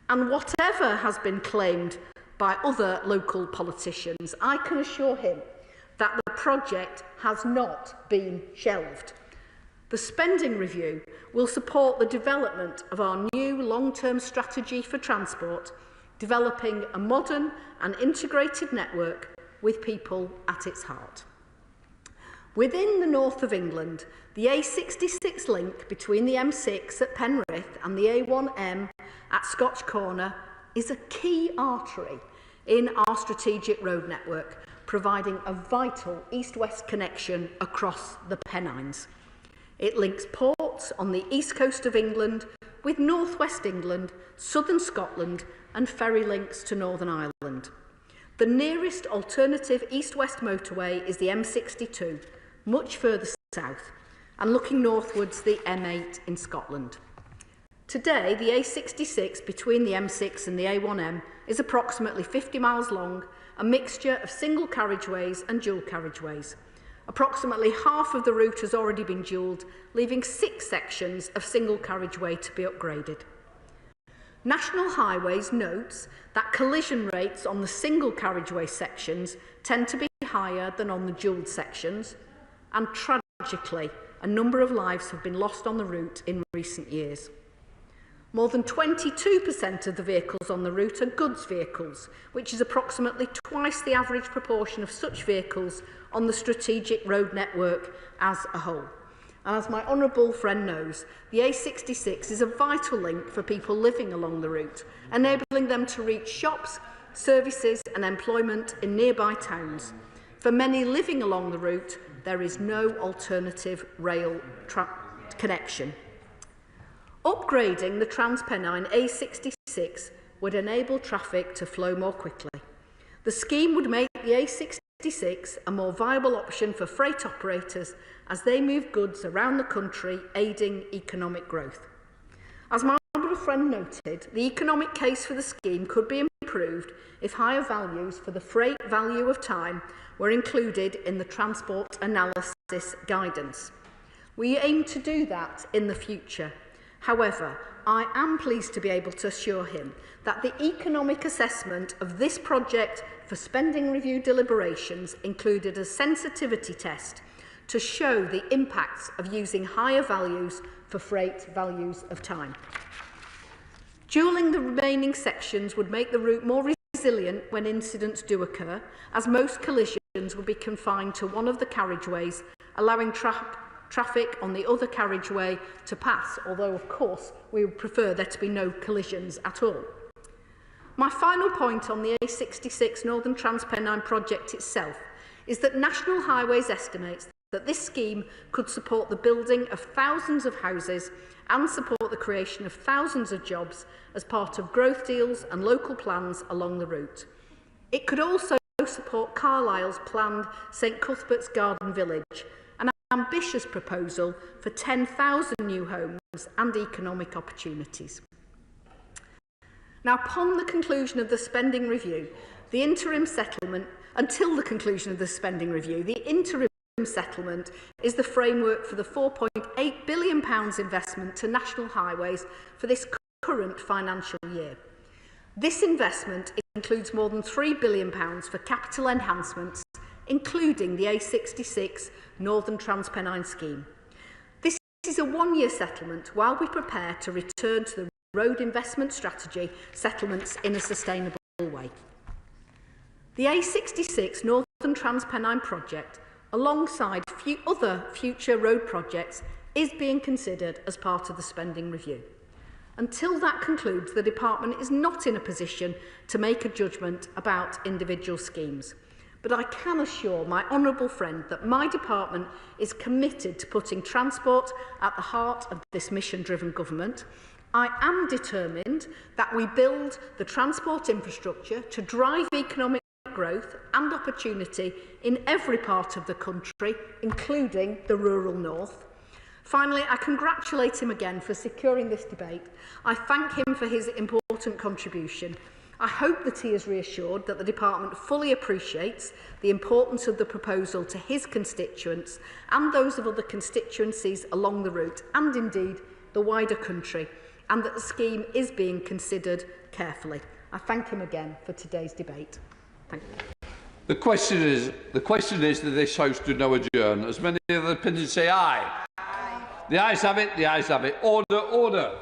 Speaker 10: and whatever has been claimed by other local politicians, I can assure him that the project has not been shelved. The spending review will support the development of our new long-term strategy for transport, developing a modern and integrated network with people at its heart. Within the north of England, the A66 link between the M6 at Penrith and the A1M at Scotch Corner is a key artery in our strategic road network, providing a vital east-west connection across the Pennines. It links ports on the east coast of England with north-west England, southern Scotland and ferry links to Northern Ireland. The nearest alternative east-west motorway is the M62, much further south, and looking northwards the M8 in Scotland. Today, the A66 between the M6 and the A1M is approximately 50 miles long, a mixture of single carriageways and dual carriageways. Approximately half of the route has already been dualled, leaving 6 sections of single carriageway to be upgraded. National Highways notes that collision rates on the single carriageway sections tend to be higher than on the dualled sections, and tragically, a number of lives have been lost on the route in recent years. More than 22% of the vehicles on the route are goods vehicles, which is approximately twice the average proportion of such vehicles on the strategic road network as a whole. And as my honourable friend knows, the A66 is a vital link for people living along the route, enabling them to reach shops, services and employment in nearby towns. For many living along the route, there is no alternative rail connection. Upgrading the Transpennine A66 would enable traffic to flow more quickly. The scheme would make the A66 a more viable option for freight operators as they move goods around the country, aiding economic growth. As my honourable friend noted, the economic case for the scheme could be improved if higher values for the freight value of time were included in the transport analysis guidance. We aim to do that in the future. However, I am pleased to be able to assure him that the economic assessment of this project for spending review deliberations included a sensitivity test to show the impacts of using higher values for freight values of time. Dualling the remaining sections would make the route more resilient when incidents do occur, as most collisions would be confined to one of the carriageways, allowing traffic on the other carriageway to pass, although of course we would prefer there to be no collisions at all. My final point on the A66 Northern Transpennine project itself is that National Highways estimates that this scheme could support the building of thousands of houses and support the creation of thousands of jobs as part of growth deals and local plans along the route. It could also support Carlisle's planned St Cuthbert's Garden Village, an ambitious proposal for 10,000 new homes and economic opportunities. Now, upon the conclusion of the spending review, the interim settlement, until the conclusion of the spending review, the interim settlement is the framework for the £4.8 billion investment to National Highways for this current financial year. This investment includes more than £3 billion for capital enhancements, including the A66 Northern Transpennine scheme. This is a one-year settlement while we prepare to return to the road investment strategy settlements in a sustainable way. The A66 Northern Transpennine project, alongside other future road projects, is being considered as part of the spending review. Until that concludes, the Department is not in a position to make a judgment about individual schemes. But I can assure my honourable friend that my department is committed to putting transport at the heart of this mission-driven government. I am determined that we build the transport infrastructure to drive economic growth and opportunity in every part of the country, including the rural north. Finally, I congratulate him again for securing this debate. I thank him for his important contribution. I hope that he is reassured that the Department fully appreciates the importance of the proposal to his constituents and those of other constituencies along the route, and indeed the wider country, and that the scheme is being considered carefully. I thank him again for today's debate. Thank you.
Speaker 2: The question is that this House do now adjourn. As many of the opinions say aye. Aye. The ayes have it. The ayes have it. Order. Order.